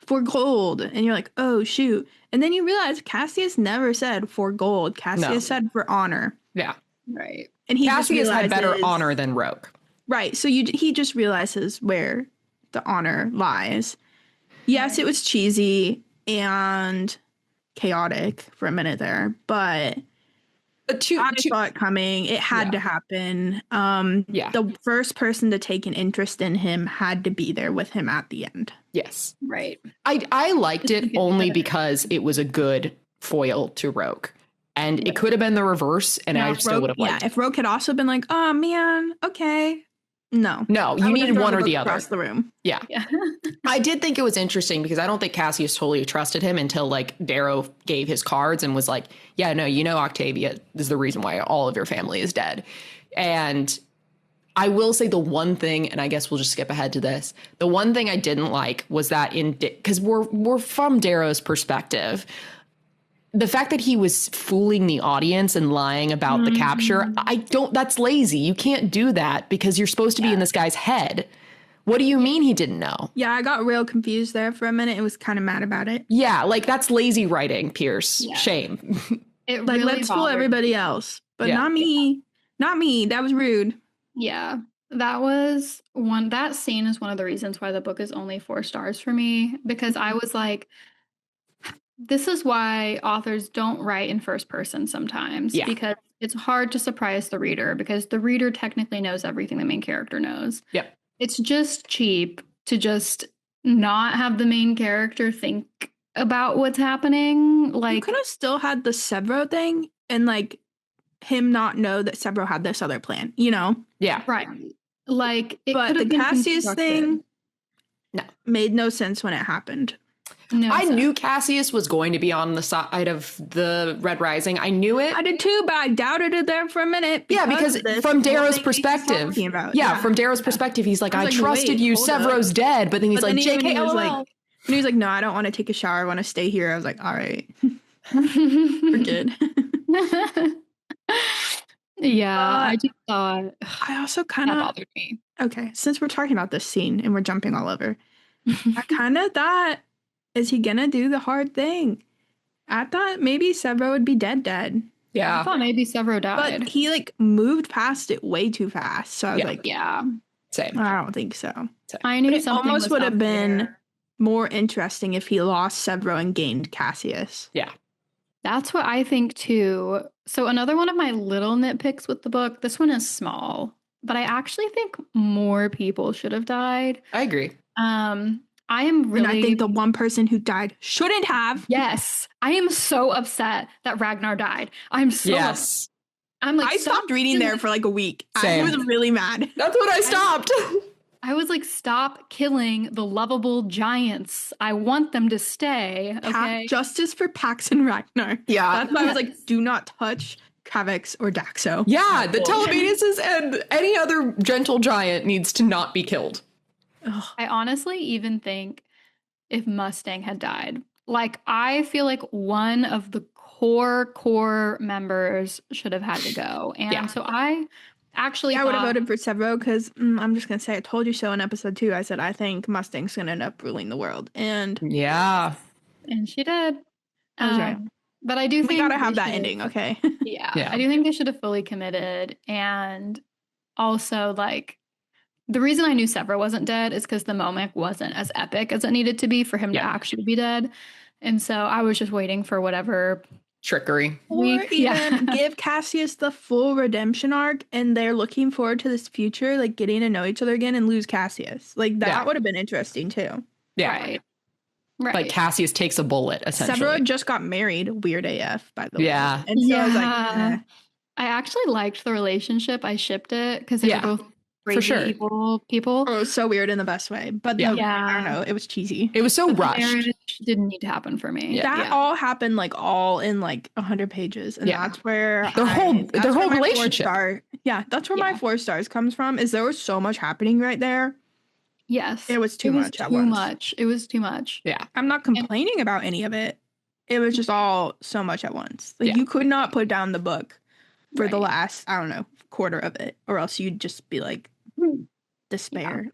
for gold. And you're like, oh, shoot. And then you realize Cassius never said for gold. Cassius said for honor. Yeah. Right. And Cassius had better honor than Roke. Right. So he just realizes where the honor lies. Yes, it was cheesy and chaotic for a minute there, but I saw it coming. It had to happen. The first person to take an interest in him had to be there with him at the end. Yes. Right. I liked it only because it was a good foil to Roke. And it could have been the reverse, and I still would have liked it. Yeah, if Roke had also been like, oh, man, okay. No, you needed one or the other. Across the room. Yeah. I did think it was interesting because I don't think Cassius totally trusted him until like Darrow gave his cards and was like, yeah, no, Octavia is the reason why all of your family is dead. And I will say the one thing, and I guess we'll just skip ahead to this. The one thing I didn't like was that because we're from Darrow's perspective, the fact that he was fooling the audience and lying about the capture, that's lazy. You can't do that because you're supposed to be in this guy's head. What do you mean he didn't know? Yeah, I got real confused there for a minute. It was kind of mad about it. Yeah, like that's lazy writing, Pierce. Yeah. Shame. It like, really let's fool everybody else, but not me. Not me. That was rude. Yeah. That scene is one of the reasons why the book is only 4 stars for me, because I was like, this is why authors don't write in first person sometimes, because it's hard to surprise the reader, because the reader technically knows everything the main character knows. Yep. It's just cheap to just not have the main character think about what's happening. Like, you could have still had the Severo thing and like him not know that Severo had this other plan, you know? Yeah. Right. Like, but the Cassius thing made no sense when it happened. No, I knew Cassius was going to be on the side of the Red Rising. I knew it. I did too, but I doubted it there for a minute. Because from Darrow's perspective, from Darrow's perspective, he's like, I trusted you. Severo's dead, but then he's like, JK, LOL. And he was like, no, I don't want to take a shower. I want to stay here. I was like, all right, we're good. I just thought. I also kind of bothered me. Okay, since we're talking about this scene and we're jumping all over, I kind of thought, is he gonna do the hard thing? I thought maybe Severo would be dead. Yeah. I thought maybe Severo died. But he like moved past it way too fast. So I was like, same. I don't think so. I knew it almost would have been more interesting if he lost Severo and gained Cassius. Yeah. That's what I think too. So another one of my little nitpicks with the book, this one is small, but I actually think more people should have died. I agree. I am really... And I think the one person who died shouldn't have. Yes. I am so upset that Ragnar died. I'm so upset. I'm like, I stopped reading there for like a week. Same. I was really mad. That's when I stopped. I was like, stop killing the lovable giants. I want them to stay. Okay. Justice for Pax and Ragnar. Yeah. That's why I was like, do not touch Kavix or Daxo. Yeah. The Telebaniuses and any other gentle giant needs to not be killed. I honestly even think if Mustang had died, like, I feel like one of the core members should have had to go. And so I actually would have voted for Severo because I'm just going to say, I told you so in episode 2. I said, I think Mustang's going to end up ruling the world. And and she did. I was right. But I do think we got to have that ending. Okay. yeah. I do think they should have fully committed. And also, like, the reason I knew Severo wasn't dead is because the moment wasn't as epic as it needed to be for him to actually be dead. And so I was just waiting for whatever trickery. Or even give Cassius the full redemption arc and they're looking forward to this future, like getting to know each other again and lose Cassius. Like that would have been interesting too. Yeah. Right. Like Cassius takes a bullet, essentially. Severo just got married. Weird AF, by the way. Yeah. And so I was like, I actually liked the relationship. I shipped it because they were both crazy evil people. Oh, it was so weird in the best way. But I don't know. It was cheesy. It was so rushed. Marriage didn't need to happen for me. That all happened like all in like 100 pages. And that's where their whole relationship. That's where my 4 stars comes from, is there was so much happening right there. Yes. It was too much at once. It was too much. Yeah. I'm not complaining about any of it. It was just all so much at once. Like you could not put down the book for the last, I don't know, quarter of it, or else you'd just be like despair.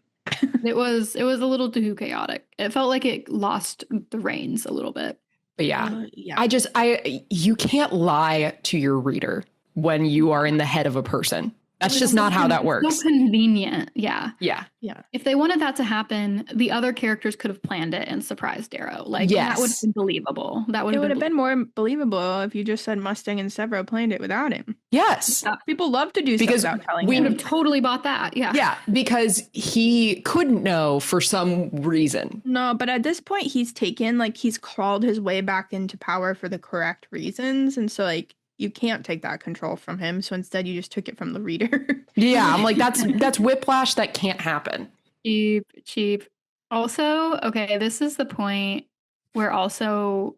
It was a little too chaotic. It felt like it lost the reins a little bit. But you can't lie to your reader when you are in the head of a person. That's just not how that works. So convenient. Yeah. Yeah. If they wanted that to happen, the other characters could have planned it and surprised Darrow. Like, that would have been believable. It would have been more believable if you just said Mustang and Severo planned it without him. Yes. People love to do stuff without telling him. We would have totally bought that. Yeah. Yeah, because he couldn't know for some reason. No, but at this point, he's crawled his way back into power for the correct reasons. And so, like, you can't take that control from him. So instead you just took it from the reader. Yeah. I'm like, that's whiplash. That can't happen. Cheap. Also, okay, this is the point where also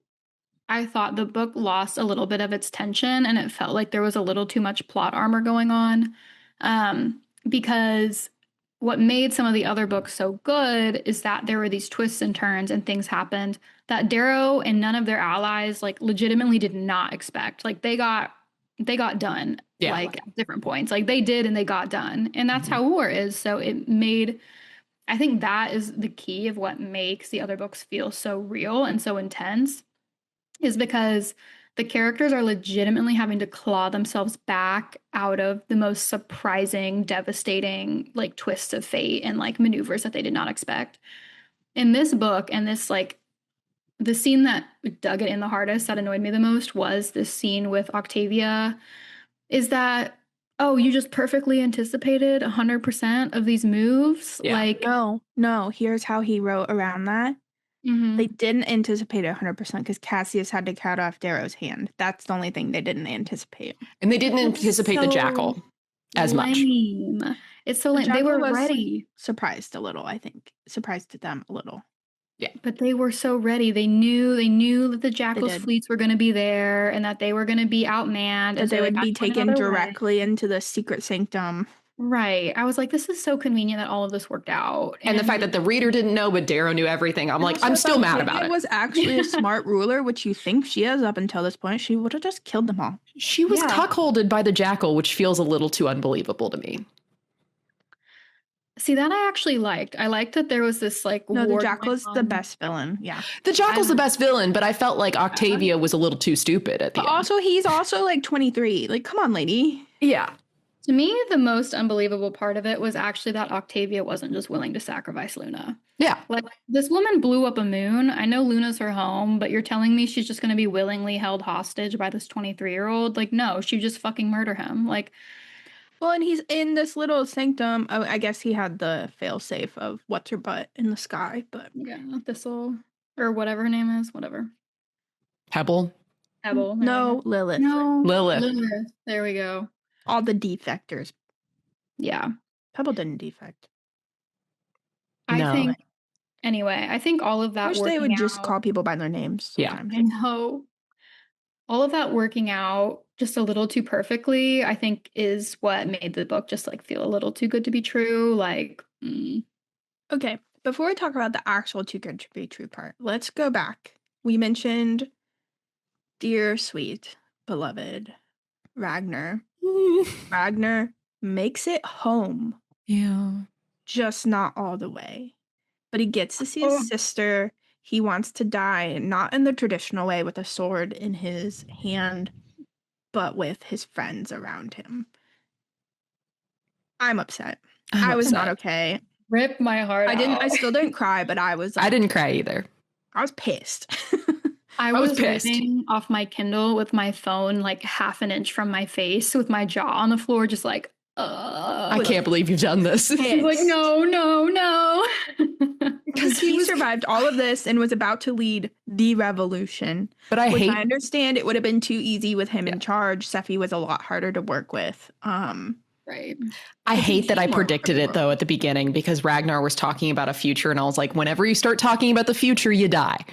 I thought the book lost a little bit of its tension and it felt like there was a little too much plot armor going on. Because what made some of the other books so good is that there were these twists and turns and things happened that Darrow and none of their allies like legitimately did not expect. Like they got done like at different points. Like they did and they got done. And that's how war is. So it made I think that is the key of what makes the other books feel so real and so intense, is because the characters are legitimately having to claw themselves back out of the most surprising, devastating like twists of fate and like maneuvers that they did not expect. In this book, and this like the scene that dug it in the hardest, that annoyed me the most, was this scene with Octavia. Is that, oh, you just perfectly anticipated 100% of these moves? Yeah. Like, no, here's how he wrote around that. They didn't anticipate it 100% because Cassius had to cut off Darrow's hand. That's the only thing they didn't anticipate. And they didn't anticipate the jackal as much. It's so lame. They were ready. Surprised a little, I think. Surprised them a little. Yeah. But they were so ready. They knew that the jackal's fleets were going to be there and that they were going to be outmanned. That they would be taken directly into the secret sanctum. Right. I was like, this is so convenient that all of this worked out. And the fact that the reader didn't know, but Darrow knew everything. I'm like, I'm still mad about it. Was actually a smart ruler, which you think she is up until this point. She would have just killed them all. She was cuckolded by the jackal, which feels a little too unbelievable to me. See, that I actually liked. I liked that there was this like... No, the jackal's the best villain. Yeah. The jackal's the best villain, but I felt like Octavia was a little too stupid at the end. Also, he's also like 23. Like, come on, lady. Yeah. To me, the most unbelievable part of it was actually that Octavia wasn't just willing to sacrifice Luna. Yeah. Like, this woman blew up a moon. I know Luna's her home, but you're telling me she's just going to be willingly held hostage by this 23-year-old? Like, no, she just fucking murder him. Like... Well, and he's in this little sanctum. Oh, I guess he had the failsafe of what's her butt in the sky, but yeah, Thistle or whatever her name is, whatever. Pebble. No, Lilith. No, Lilith. There we go. All the defectors. Yeah, Pebble didn't defect. I think all of that. I wish they would just call people by their names. Sometimes. Yeah, I know. All of that working out just a little too perfectly, I think, is what made the book just like feel a little too good to be true. Like, Okay, before we talk about the actual too good to be true part, let's go back. We mentioned dear, sweet, beloved Ragnar. Ragnar makes it home. Yeah. Just not all the way. But he gets to see his sister. He wants to die, not in the traditional way with a sword in his hand, but with his friends around him. I'm upset. I was not okay. Rip my heart out. I still didn't cry, but I was like, I didn't cry either. I was pissed. I was pissed. Reading off my Kindle with my phone like half an inch from my face with my jaw on the floor, just like, I can't believe you've done this. Like, no. Because he survived all of this and was about to lead the revolution. But I understand it would have been too easy with him in charge. Sephi was a lot harder to work with. Right. I hate that I predicted it, though, at the beginning, because Ragnar was talking about a future, and I was like, whenever you start talking about the future, you die.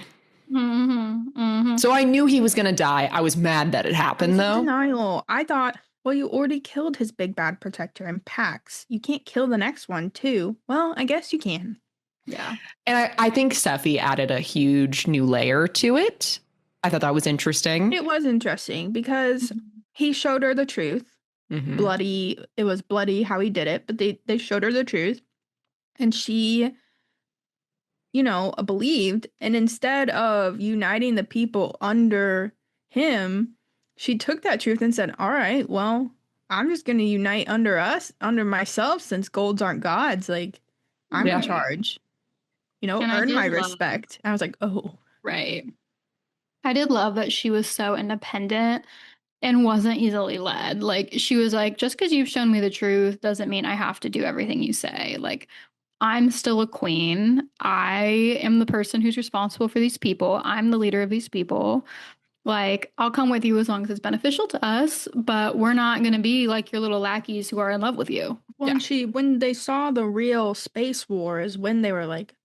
So I knew he was going to die. I was mad that it happened, though. Denial. I thought, well, you already killed his big bad protector in Pax. You can't kill the next one, too. Well, I guess you can. Yeah. And I think Sephi added a huge new layer to it. I thought that was interesting. It was interesting because he showed her the truth. Bloody. It was bloody how he did it, but they showed her the truth. And she, believed. And instead of uniting the people under him, she took that truth and said, all right, well, I'm just going to unite under myself, since golds aren't gods. Like, I'm in charge. Earn my respect. I was like, oh. Right. I did love that she was so independent and wasn't easily led. Like, she was like, just because you've shown me the truth doesn't mean I have to do everything you say. Like, I'm still a queen. I am the person who's responsible for these people. I'm the leader of these people. Like, I'll come with you as long as it's beneficial to us, but we're not going to be like your little lackeys who are in love with you. Well, when they saw the real space war is when they were like,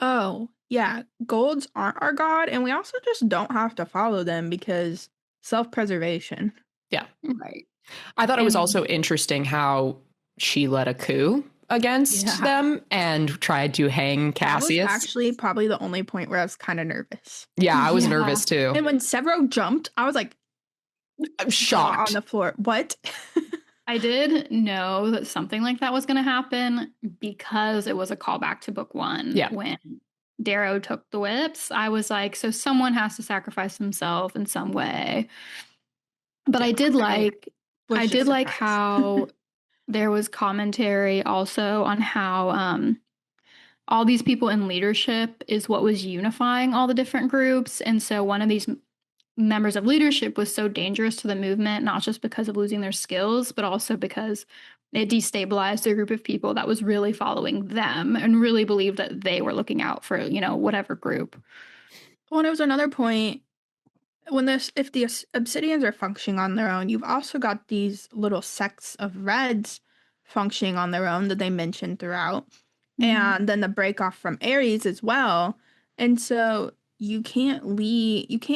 oh, yeah, golds aren't our god, and we also just don't have to follow them because self-preservation. Yeah. Right. I thought it was also interesting how she led a coup against them and tried to hang Cassius. That was actually probably the only point where I was kind of nervous. Yeah, I was nervous too. And when Severo jumped, I was like, I'm shocked on the floor. What? I did know that something like that was going to happen because it was a callback to book 1 when Darrow took the whips. I was like, so someone has to sacrifice himself in some way. But I did like how there was commentary also on how all these people in leadership is what was unifying all the different groups. And so one of these members of leadership was so dangerous to the movement, not just because of losing their skills, but also because it destabilized a group of people that was really following them and really believed that they were looking out for, whatever group. Well, and it was another point if the obsidians are functioning on their own, you've also got these little sects of reds functioning on their own that they mentioned throughout. Mm-hmm. And then the break off from Ares as well. And so you can't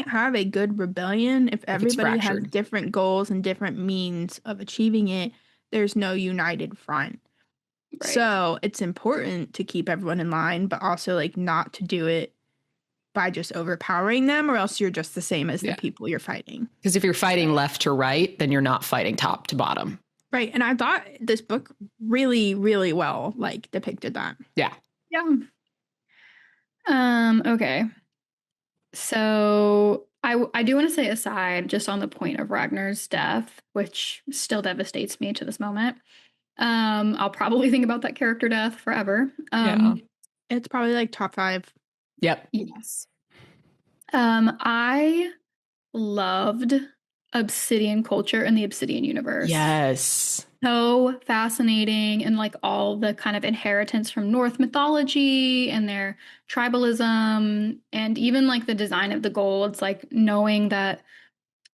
have a good rebellion if everybody has different goals and different means of achieving it. There's no united front. Right. So it's important to keep everyone in line, but also like not to do it by just overpowering them, or else you're just the same as the people you're fighting. Because if you're fighting left to right, then you're not fighting top to bottom. Right. And I thought this book really, really well depicted that. Yeah. Yeah. Okay. So I do want to say aside, just on the point of Ragnar's death, which still devastates me to this moment. I'll probably think about that character death forever. It's probably like top 5. Yep. Yes. I loved Obsidian culture and the Obsidian universe. Yes. So fascinating, and like all the kind of inheritance from Norse mythology and their tribalism, and even like the design of the golds, like knowing that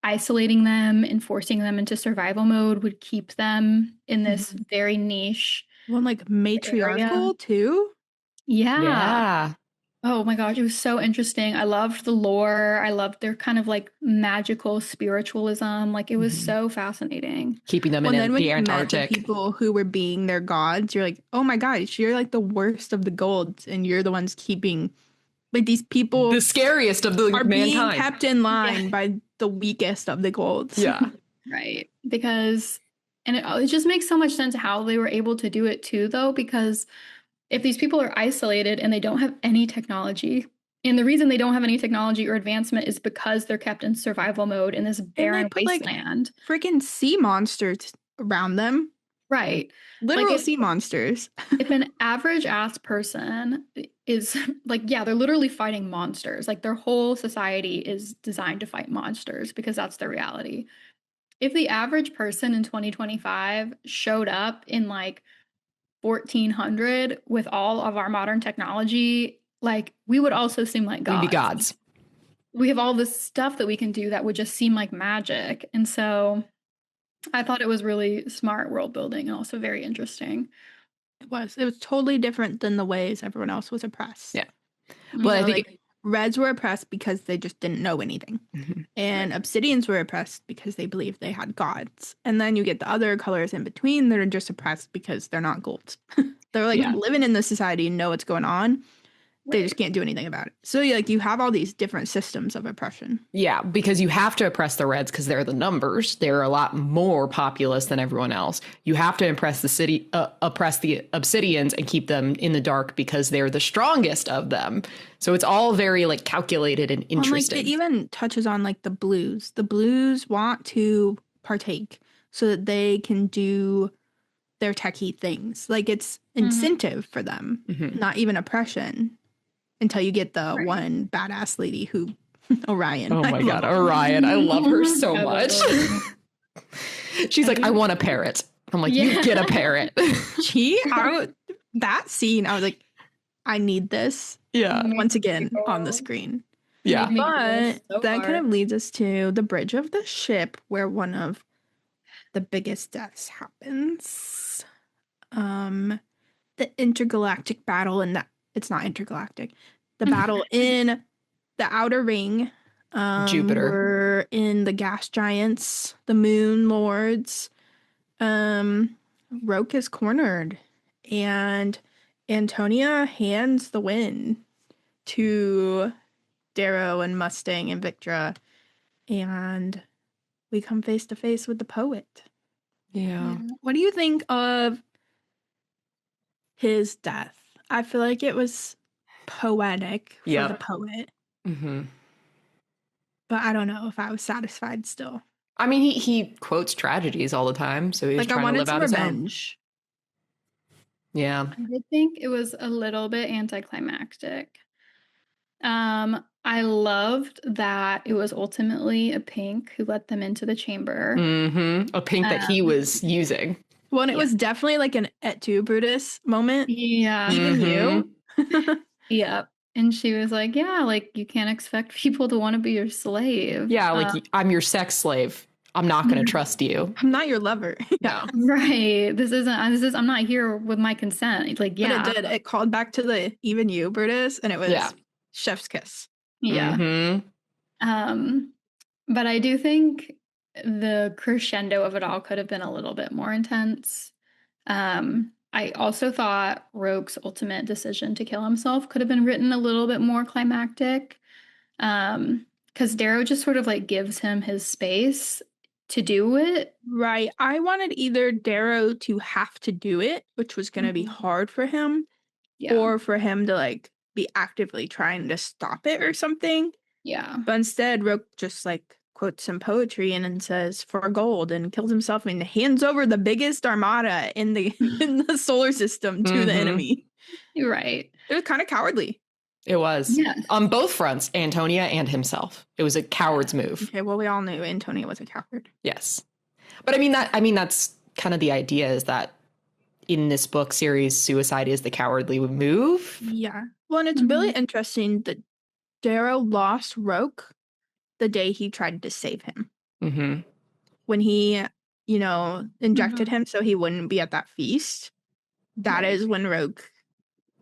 isolating them and forcing them into survival mode would keep them in this very niche. Well, like matriarchal area. Too. Yeah. Oh my gosh, it was so interesting. I loved the lore. I loved their kind of like magical spiritualism. Like it was so fascinating. Keeping them in the Antarctic. The people who were being their gods, you're like, oh my gosh, you're like the worst of the golds, and you're the ones keeping like these people. The scariest of the are mankind. Being kept in line by the weakest of the golds. Yeah. Right. Because, and it just makes so much sense how they were able to do it too, though, because if these people are isolated and they don't have any technology, and the reason they don't have any technology or advancement is because they're kept in survival mode in this barren wasteland. Like, freaking sea monsters around them. Right. Literal sea monsters. If an average ass person is like, they're literally fighting monsters. Like their whole society is designed to fight monsters because that's their reality. If the average person in 2025 showed up in like 1400 with all of our modern technology, like we would also seem like gods. We'd be gods. We have all this stuff that we can do that would just seem like magic. And so I thought it was really smart world building and also very interesting. It was totally different than the ways everyone else was oppressed. Yeah. Well, I think Reds were oppressed because they just didn't know anything. Mm-hmm. And Obsidians were oppressed because they believed they had gods. And then you get the other colors in between that are just oppressed because they're not golds. They're like living in the society and know what's going on. They just can't do anything about it. So you have all these different systems of oppression. Yeah, because you have to oppress the Reds because they're the numbers. They're a lot more populous than everyone else. You have to oppress the Obsidians and keep them in the dark because they're the strongest of them. So it's all very calculated and interesting. It even touches on the Blues. The Blues want to partake so that they can do their techie things. It's incentive for them, not even oppression. Until you get the one badass lady who, Orion. Oh my God, Orion. I love her so much. She's like, I want a parrot. I'm like, you get a parrot. That scene, I was like, I need this. Yeah. Once again on the screen. Yeah. But that kind of leads us to the bridge of the ship where one of the biggest deaths happens. The intergalactic battle, and it's not intergalactic. The battle in the outer ring. Jupiter. We're in the gas giants, the moon lords. Roke is cornered, and Antonia hands the win to Darrow and Mustang and Victra, and we come face to face with the poet. Yeah. What do you think of his death? I feel like it was poetic for the poet. Mm-hmm. But I don't know if I was satisfied still. I mean, he quotes tragedies all the time, so he's trying to live out his revenge. Yeah. I did think it was a little bit anticlimactic. I loved that it was ultimately a pink who let them into the chamber. Mm-hmm. A pink that he was using. Well, and it was definitely like an et tu, Brutus moment. Yeah. Even you. Yep. And she was like, yeah, like you can't expect people to want to be your slave. Yeah, like I'm your sex slave. I'm not going to trust you. I'm not your lover. Yeah. Right. I'm not here with my consent. Like, yeah. But it did. It called back to the even you, Brutus, and it was chef's kiss. Yeah. Mm-hmm. But I do think the crescendo of it all could have been a little bit more intense. I also thought Rogue's ultimate decision to kill himself could have been written a little bit more climactic. Because Darrow just sort of like gives him his space to do it. Right. I wanted either Darrow to have to do it, which was going to be hard for him, or for him to like be actively trying to stop it or something. Yeah. But instead, Rogue just like quotes some poetry and then says for gold and kills himself and hands over the biggest armada in the solar system to the enemy. You're right. It was kind of cowardly. It was. Yes. On both fronts, Antonia and himself. It was a coward's move. Okay, well, we all knew Antonia was a coward. Yes. But I mean that's kind of the idea, is that in this book series, suicide is the cowardly move. Yeah. Well, and it's really interesting that Darrow lost Rogue the day he tried to save him. Mm-hmm. When he, injected him so he wouldn't be at that feast. That is when Rogue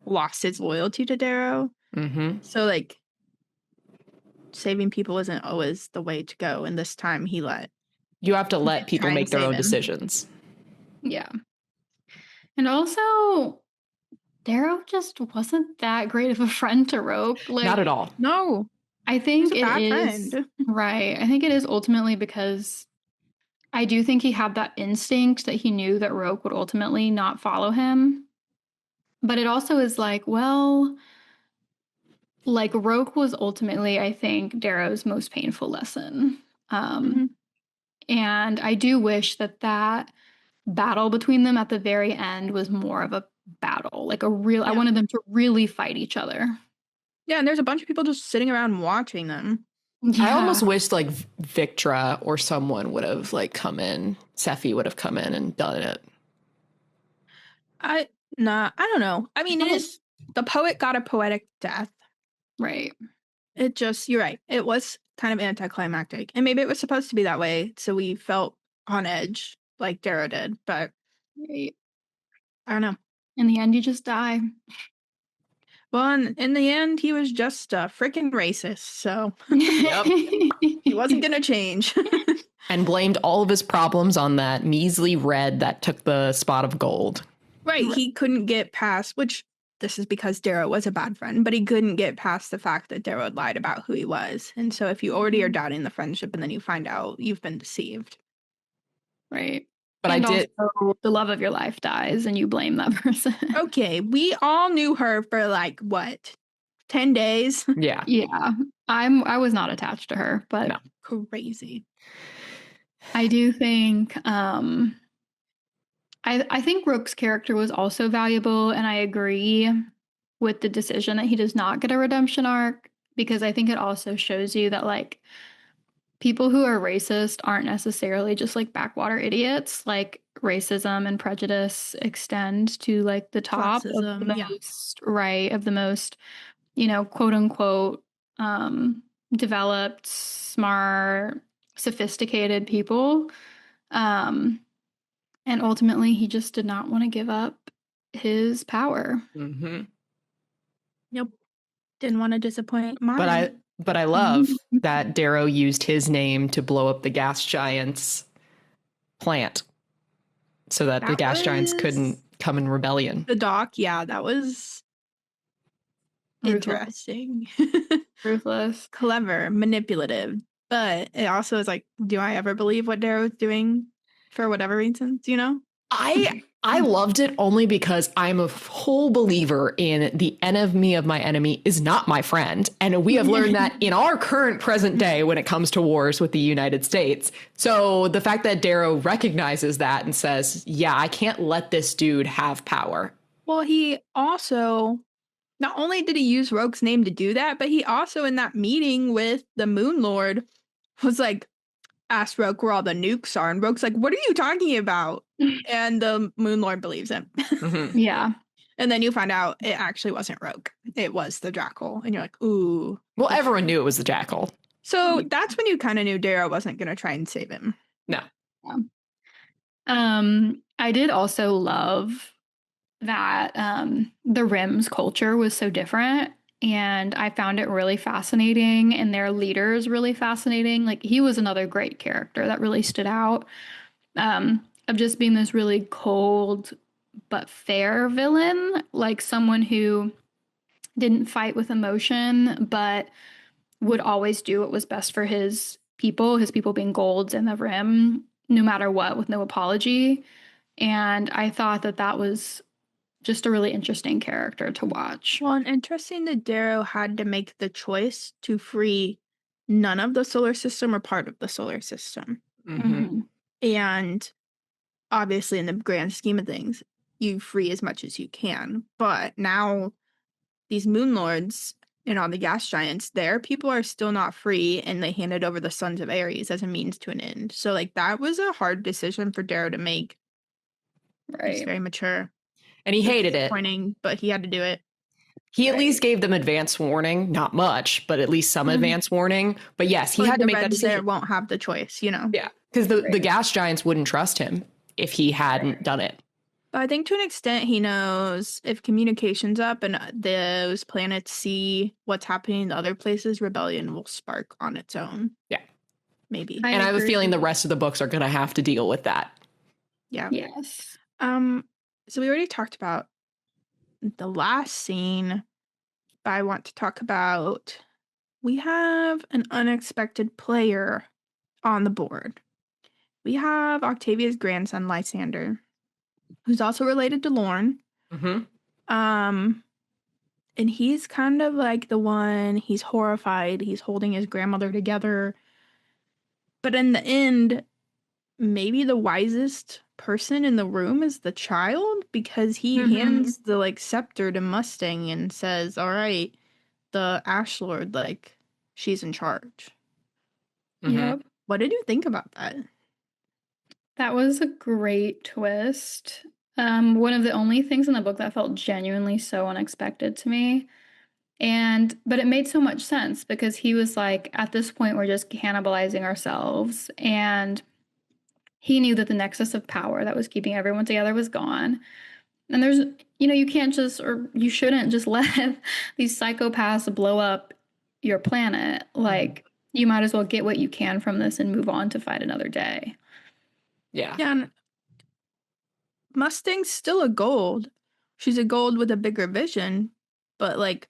lost his loyalty to Darrow. Mm-hmm. So, like, saving people isn't always the way to go. And this time you have to let people make their own decisions. Yeah. And also, Darrow just wasn't that great of a friend to Rogue. Like, not at all. No. I think it is. Friend. Right. I think it is ultimately because I do think he had that instinct that he knew that Rogue would ultimately not follow him. But it also is like, well, like Rogue was ultimately, I think, Darrow's most painful lesson. And I do wish that battle between them at the very end was more of a battle, like a real, I wanted them to really fight each other. Yeah, and there's a bunch of people just sitting around watching them. Yeah. I almost wished like Victra or someone would have like come in. Sephi would have come in and done it. I don't know. I mean, it is, the poet got a poetic death. Right. It just, you're right. It was kind of anticlimactic. And maybe it was supposed to be that way, so we felt on edge like Darrow did. But I don't know. In the end, you just die. Well, in the end, he was just a freaking racist, so he wasn't going to change. And blamed all of his problems on that measly red that took the spot of gold. Right. He couldn't get past, which this is because Darrow was a bad friend, but he couldn't get past the fact that Darrow had lied about who he was. And so if you already are doubting the friendship and then you find out, you've been deceived. Right. But and also, the love of your life dies and you blame that person. Okay, we all knew her for like what, 10 days? Yeah. Yeah. I was not attached to her, but no. Crazy. I do think I think Rook's character was also valuable, and I agree with the decision that he does not get a redemption arc, because I think it also shows you that like people who are racist aren't necessarily just like backwater idiots. Like racism and prejudice extend to like the top of the most of the most, quote unquote, developed, smart, sophisticated people. And ultimately he just did not want to give up his power. Mm-hmm. Yep. Didn't want to disappoint Mom. But I love that Darrow used his name to blow up the gas giants plant so that the gas giants couldn't come in rebellion. The dock, yeah, that was interesting. Ruthless. Clever, manipulative. But it also is like, do I ever believe what Darrow's doing? for whatever reasons, I loved it only because I'm a whole believer in the enemy of my enemy is not my friend. And we have learned that in our current present day when it comes to wars with the United States. So the fact that Darrow recognizes that and says, yeah, I can't let this dude have power. Well, he also, not only did he use Rogue's name to do that, but he also in that meeting with the Moon Lord was like, asked Rogue where all the nukes are. And Rogue's like, what are you talking about? And the Moon Lord believes him. Mm-hmm. Yeah. And then you find out it actually wasn't Rogue. It was the Jackal. And you're like, ooh. Well, everyone knew it was the Jackal. So that's when you kind of knew Darrow wasn't going to try and save him. No. Yeah. I did also love that the Rim's culture was so different. And I found it really fascinating, and their leaders really fascinating. Like, he was another great character that really stood out, of just being this really cold but fair villain, like someone who didn't fight with emotion, but would always do what was best for his people being Golds and the Rim, no matter what, with no apology. And I thought that was just a really interesting character to watch. Well, and interesting that Darrow had to make the choice to free none of the solar system or part of the solar system. Mm-hmm. And obviously, in the grand scheme of things, you free as much as you can. But now these Moon Lords and all the gas giants, their people are still not free, and they handed over the Sons of Ares as a means to an end. So, like, that was a hard decision for Darrow to make. Right. He's very mature. And he hated it. But he had to do it. He at least gave them advance warning, not much, but at least some advance warning. But yes, he had to make that decision. There won't have the choice, Yeah, because the gas giants wouldn't trust him if he hadn't done it. But I think to an extent he knows if communication's up and those planets see what's happening in other places, rebellion will spark on its own. Yeah. Maybe. I have a feeling the rest of the books are going to have to deal with that. Yeah. Yes. So we already talked about the last scene, but I want to talk about, we have an unexpected player on the board. We have Octavia's grandson, Lysander, who's also related to Lorne. Mm-hmm. And he's kind of like the one, he's horrified, he's holding his grandmother together. But in the end, maybe the wisest person in the room is the child, because he hands the scepter to Mustang and says, all right, the Ash Lord, she's in charge. Yep. What did you think about that? That was a great twist. One of the only things in the book that felt genuinely so unexpected to me. But it made so much sense, because he was like, at this point, we're just cannibalizing ourselves. And he knew that the nexus of power that was keeping everyone together was gone. And there's, you can't just, or you shouldn't just let these psychopaths blow up your planet. Like, you might as well get what you can from this and move on to fight another day. Yeah. Yeah. And Mustang's still a Gold. She's a Gold with a bigger vision. But,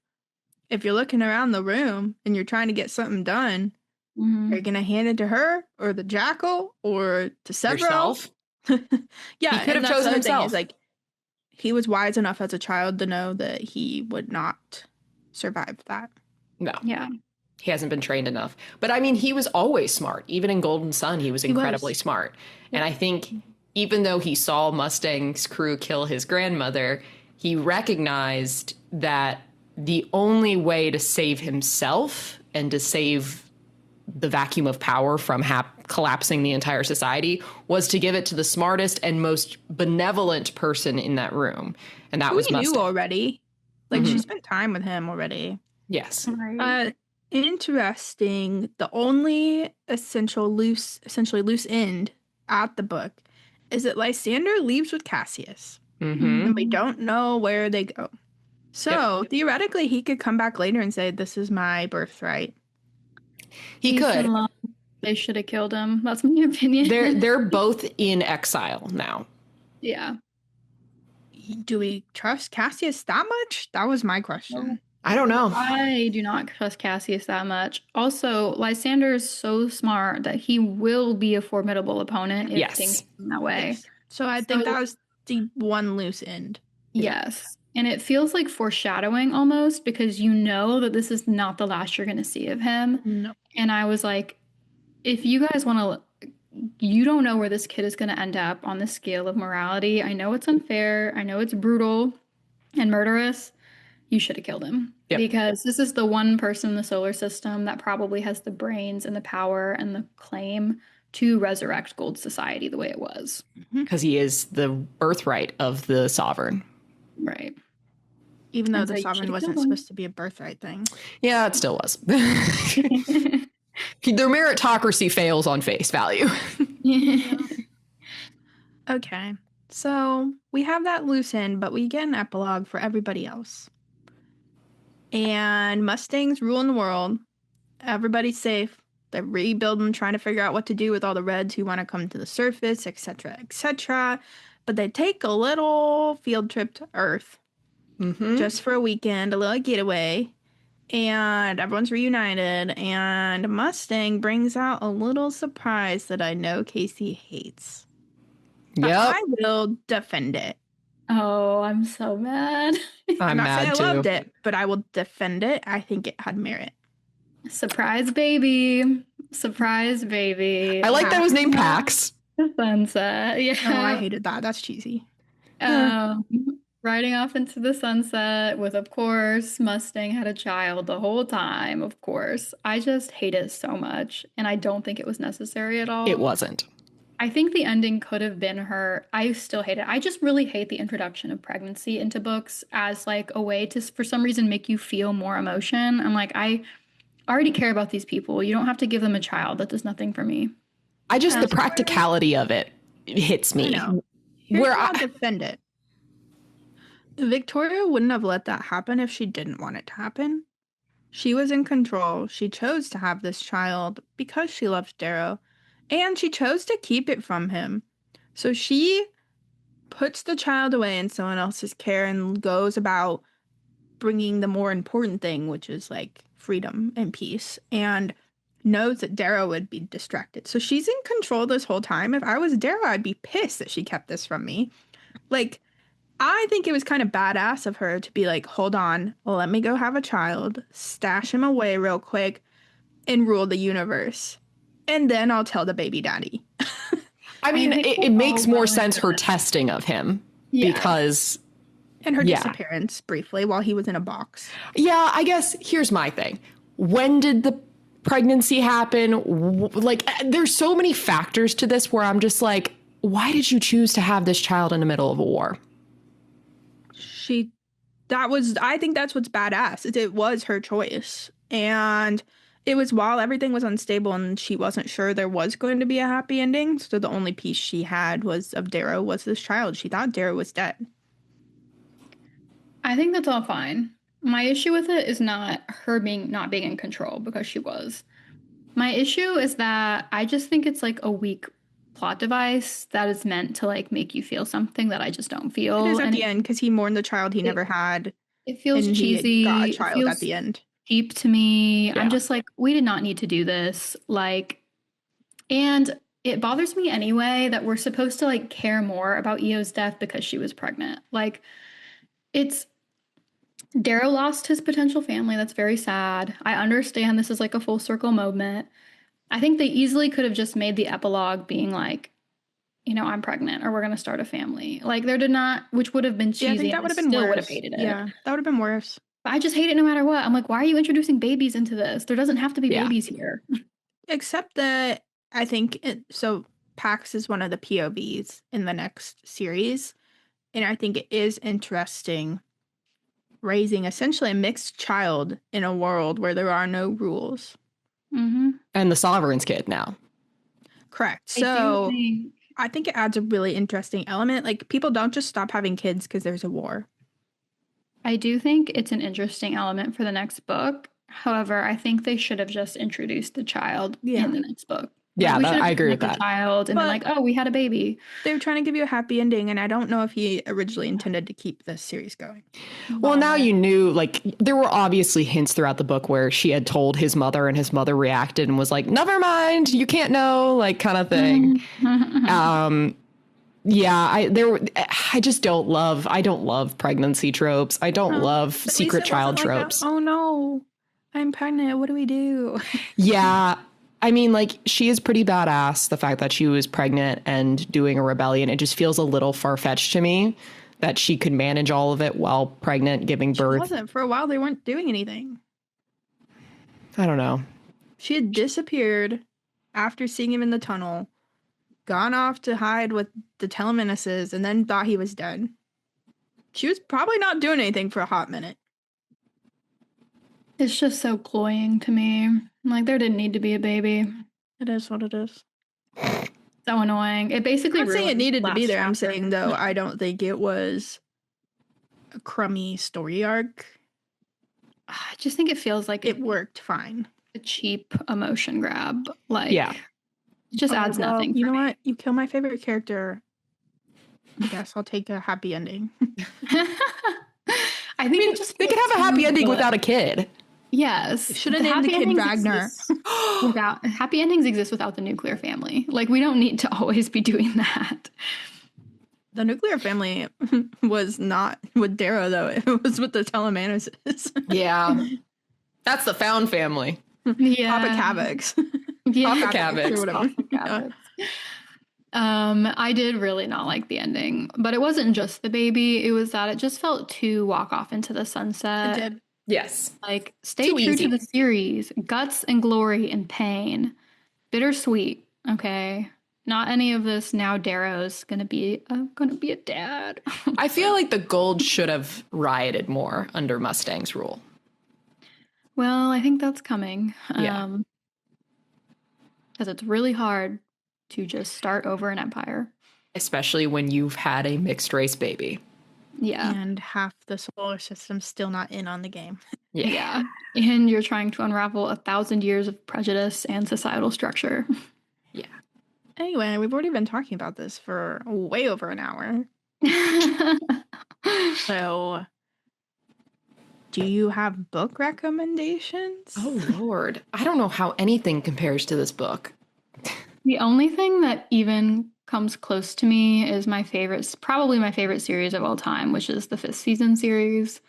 if you're looking around the room and you're trying to get something done, are you going to hand it to her or the Jackal or to Severo? Yourself? Yeah. He could have chosen himself. He was wise enough as a child to know that he would not survive that. No. Yeah. He hasn't been trained enough. But I mean, he was always smart. Even in Golden Sun, he was incredibly smart. And I think even though he saw Mustang's crew kill his grandmother, he recognized that the only way to save himself and to save the vacuum of power from collapsing the entire society was to give it to the smartest and most benevolent person in that room. And that was Mustang. Knew already. She spent time with him already. Yes. Interesting. The only essentially loose end at the book is that Lysander leaves with Cassius. And we don't know where they go. So theoretically, he could come back later and say, this is my birthright. He could. They should have killed him. That's my opinion. They're both in exile now. Yeah. Do we trust Cassius that much? That was my question. I don't know. I do not trust Cassius that much. Also, Lysander is so smart that he will be a formidable opponent if things go that way. Yes. So I think that was the one loose end. Yes. And it feels like foreshadowing almost, because you know that this is not the last you're going to see of him. No. And I was like, if you guys want to, you don't know where this kid is going to end up on the scale of morality. I know it's unfair. I know it's brutal and murderous. You should have killed him. Yep. Because this is the one person in the solar system that probably has the brains and the power and the claim to resurrect Gold Society the way it was. Because he is the birthright of the sovereign. Right. Even though the sovereign wasn't supposed to be a birthright thing. Yeah, it still was. Their meritocracy fails on face value. Okay. So we have that loose end, but we get an epilogue for everybody else. And Mustangs ruling the world. Everybody's safe. They're rebuilding, trying to figure out what to do with all the Reds who want to come to the surface, etc., etc. But they take a little field trip to Earth just for a weekend, a little getaway, and everyone's reunited. And Mustang brings out a little surprise that I know Casey hates. Yeah, I will defend it. Oh, I'm so mad. I'm not saying I loved it, but I will defend it. I think it had merit. Surprise baby. Surprise baby. I like that it was named Pax. The sunset. Yeah. Oh, I hated that. That's cheesy. Riding off into the sunset with, of course, Mustang had a child the whole time, of course. I just hate it so much, and I don't think it was necessary at all. It wasn't. I think the ending could have been her. I still hate it. I just really hate the introduction of pregnancy into books as like a way to, for some reason, make you feel more emotion. I'm like, I already care about these people. You don't have to give them a child. That does nothing for me. I just, the practicality of it hits me. I'll defend it. Victoria wouldn't have let that happen if she didn't want it to happen. She was in control. She chose to have this child because she loved Darrow. And she chose to keep it from him. So she puts the child away in someone else's care and goes about bringing the more important thing, which is like freedom and peace, and knows that Darrow would be distracted. So she's in control this whole time. If I was Darrow, I'd be pissed that she kept this from me. Like, I think it was kind of badass of her to be like, hold on, let me go have a child, stash him away real quick, and rule the universe. And then I'll tell the baby daddy. I mean, it makes more sense, her testing of him, because... And her disappearance briefly while he was in a box. Yeah, I guess here's my thing. When did the pregnancy happen? Like, there's so many factors to this where I'm just like, why did you choose to have this child in the middle of a war? I think that's what's badass. It was her choice. And... it was while everything was unstable and she wasn't sure there was going to be a happy ending. So the only piece she had of Darrow was this child. She thought Darrow was dead. I think that's all fine. My issue with it is not her not being in control, because she was. My issue is that I just think it's like a weak plot device that is meant to like make you feel something that I just don't feel. It is at the end because he mourned the child he never had. It feels cheesy. He got a child at the end. Deep to me. Yeah. I'm just like, we did not need to do this. Like, and it bothers me anyway that we're supposed to like care more about Eo's death because she was pregnant. Like, Darrow lost his potential family. That's very sad. I understand this is like a full circle moment. I think they easily could have just made the epilogue being like, you know, I'm pregnant, or we're going to start a family. Like, there did not, which would have been cheesy. Yeah, I think that would have been worse. Would have hated it. Yeah, that would have been worse. I just hate it no matter what. I'm like, why are you introducing babies into this? There doesn't have to be babies here. Except that I think so Pax is one of the POVs in the next series. And I think it is interesting raising essentially a mixed child in a world where there are no rules. Mm-hmm. And the Sovereign's kid now. Correct. So I think it adds a really interesting element. Like, people don't just stop having kids because there's a war. I do think it's an interesting element for the next book. However, I think they should have just introduced the child in the next book. Yeah, Like, I agree with like that. a child and then like, oh, we had a baby. They were trying to give you a happy ending, and I don't know if he originally intended to keep this series going. Well, now you knew, like, there were obviously hints throughout the book where she had told his mother and his mother reacted and was like, never mind, you can't know, like, kind of thing. Yeah, I just don't love pregnancy tropes. I don't love secret child tropes. Oh no, I'm pregnant. What do we do? Yeah. I mean, like, she is pretty badass. The fact that she was pregnant and doing a rebellion, it just feels a little far-fetched to me that she could manage all of it while pregnant, giving birth. She wasn't. For a while, they weren't doing anything. I don't know. She had disappeared after seeing him in the tunnel, gone off to hide with the Telemenaces, and then thought he was dead. She was probably not doing anything for a hot minute. It's just so cloying to me. Like, there didn't need to be a baby. It is what it is. So annoying. It basically. I'm not saying it needed to be there. I'm chapter. saying, though, I don't think it was a crummy story arc. I just think it feels like it worked fine. A cheap emotion grab. Like, yeah. It just adds nothing. You know what? You kill my favorite character. I guess I'll take a happy ending. I think they could have a happy ending without a kid. Yes. Should have named the kid Ragnar. Happy endings exist without the nuclear family. Like, we don't need to always be doing that. The nuclear family was not with Darrow, though. It was with the Telemanuses. Yeah. That's the found family. Yeah. Papa Cavix. Yeah. Papa Cavix. I did really not like the ending, but it wasn't just the baby. It was that it just felt too walk off into the sunset. It did. Yes. Like, stay true to the series. Guts and glory and pain. Bittersweet. Okay. Not any of this. Now Darrow's gonna be a dad. I feel like the gold should have rioted more under Mustang's rule. Well, I think that's coming. Yeah. Because it's really hard to just start over an empire. Especially when you've had a mixed race baby. Yeah. And half the solar system's still not in on the game. Yeah. And you're trying to unravel 1,000 years of prejudice and societal structure. Yeah. Anyway, we've already been talking about this for way over an hour. So, do you have book recommendations? Oh, Lord. I don't know how anything compares to this book. The only thing that even comes close to me is probably my favorite series of all time, which is the 5th season series.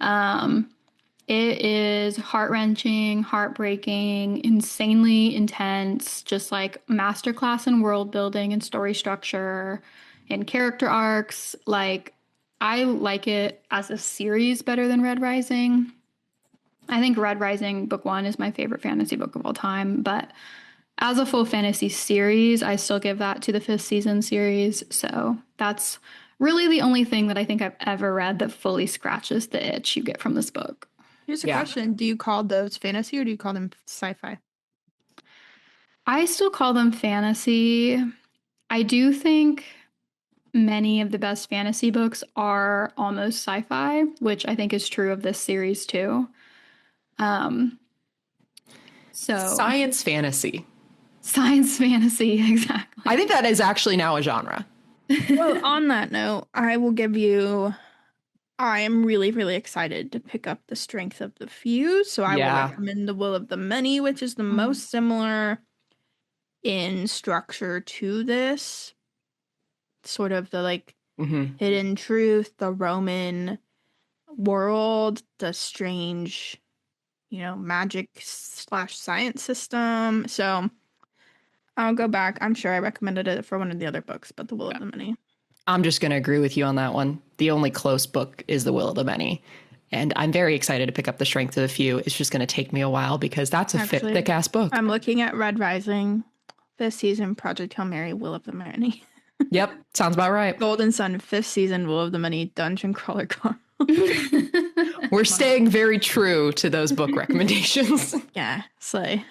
It is heart-wrenching, heartbreaking, insanely intense, just like masterclass in world building and story structure and character arcs. Like, I like it as a series better than Red Rising. I think Red Rising book 1 is my favorite fantasy book of all time, but as a full fantasy series, I still give that to the 5th season series. So that's really the only thing that I think I've ever read that fully scratches the itch you get from this book. Here's a question. Do you call those fantasy or do you call them sci-fi? I still call them fantasy. I do think many of the best fantasy books are almost sci-fi, which I think is true of this series too. Science fantasy. Science fantasy, exactly. I think that is actually now a genre. Well, on that note, I am really, really excited to pick up The Strength of the Few. So I will recommend The Will of the Many, which is the most similar in structure to this. Sort of the hidden truth, the Roman world, the strange, magic / science system. So I'll go back. I'm sure I recommended it for one of the other books, but The Will of the Many. I'm just going to agree with you on that one. The only close book is The Will of the Many. And I'm very excited to pick up The Strength of the Few. It's just going to take me a while because that's a thick-ass book. I'm looking at Red Rising, 5th season, Project Hail Mary, Will of the Many. Yep, sounds about right. Golden Sun, 5th season, Will of the Many, Dungeon Crawler Carl. We're staying very true to those book recommendations. Yeah, slay.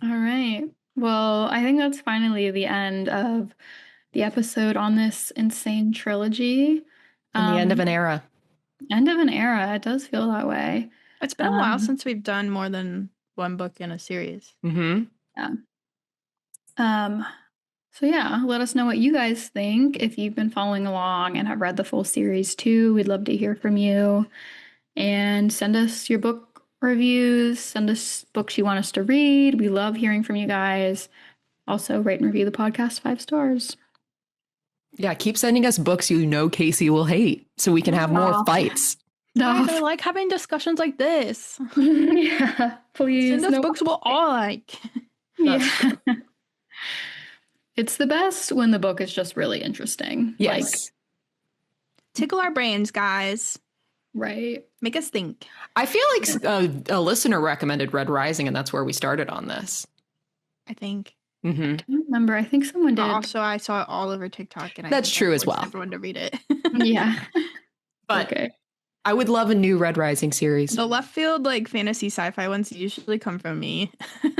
All right. Well, I think that's finally the end of the episode on this insane trilogy. And the end of an era. End of an era. It does feel that way. It's been a while since we've done more than one book in a series. Mm-hmm. Yeah. So yeah, let us know what you guys think. If you've been following along and have read the full series too, we'd love to hear from you. And send us your book reviews, send us books you want us to read. We love hearing from you guys. Also, rate and review the podcast 5 stars. Yeah, keep sending us books you know Casey will hate so we can have more fights. I like having discussions like this. Yeah, please. Send us books we'll all like. Yeah. It's the best when the book is just really interesting. Yes. Like, tickle our brains, guys. Right. Make us think. I feel like a listener recommended Red Rising, and that's where we started on this. I think. Mm-hmm. I don't remember. I think someone did. Also, I saw it all over TikTok, and that's true as well. Everyone to read it. Yeah. But okay. I would love a new Red Rising series. The left field, like fantasy sci-fi ones usually come from me.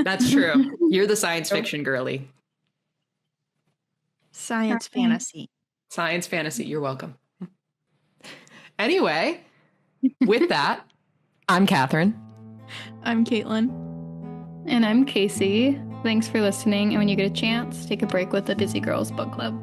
That's true. You're the science fiction girly. Science fantasy. Science fantasy. You're welcome. Anyway, with that, I'm Catherine. I'm Caitlin. And I'm Casey. Thanks for listening. And when you get a chance, take a break with the Busy Girls Book Club.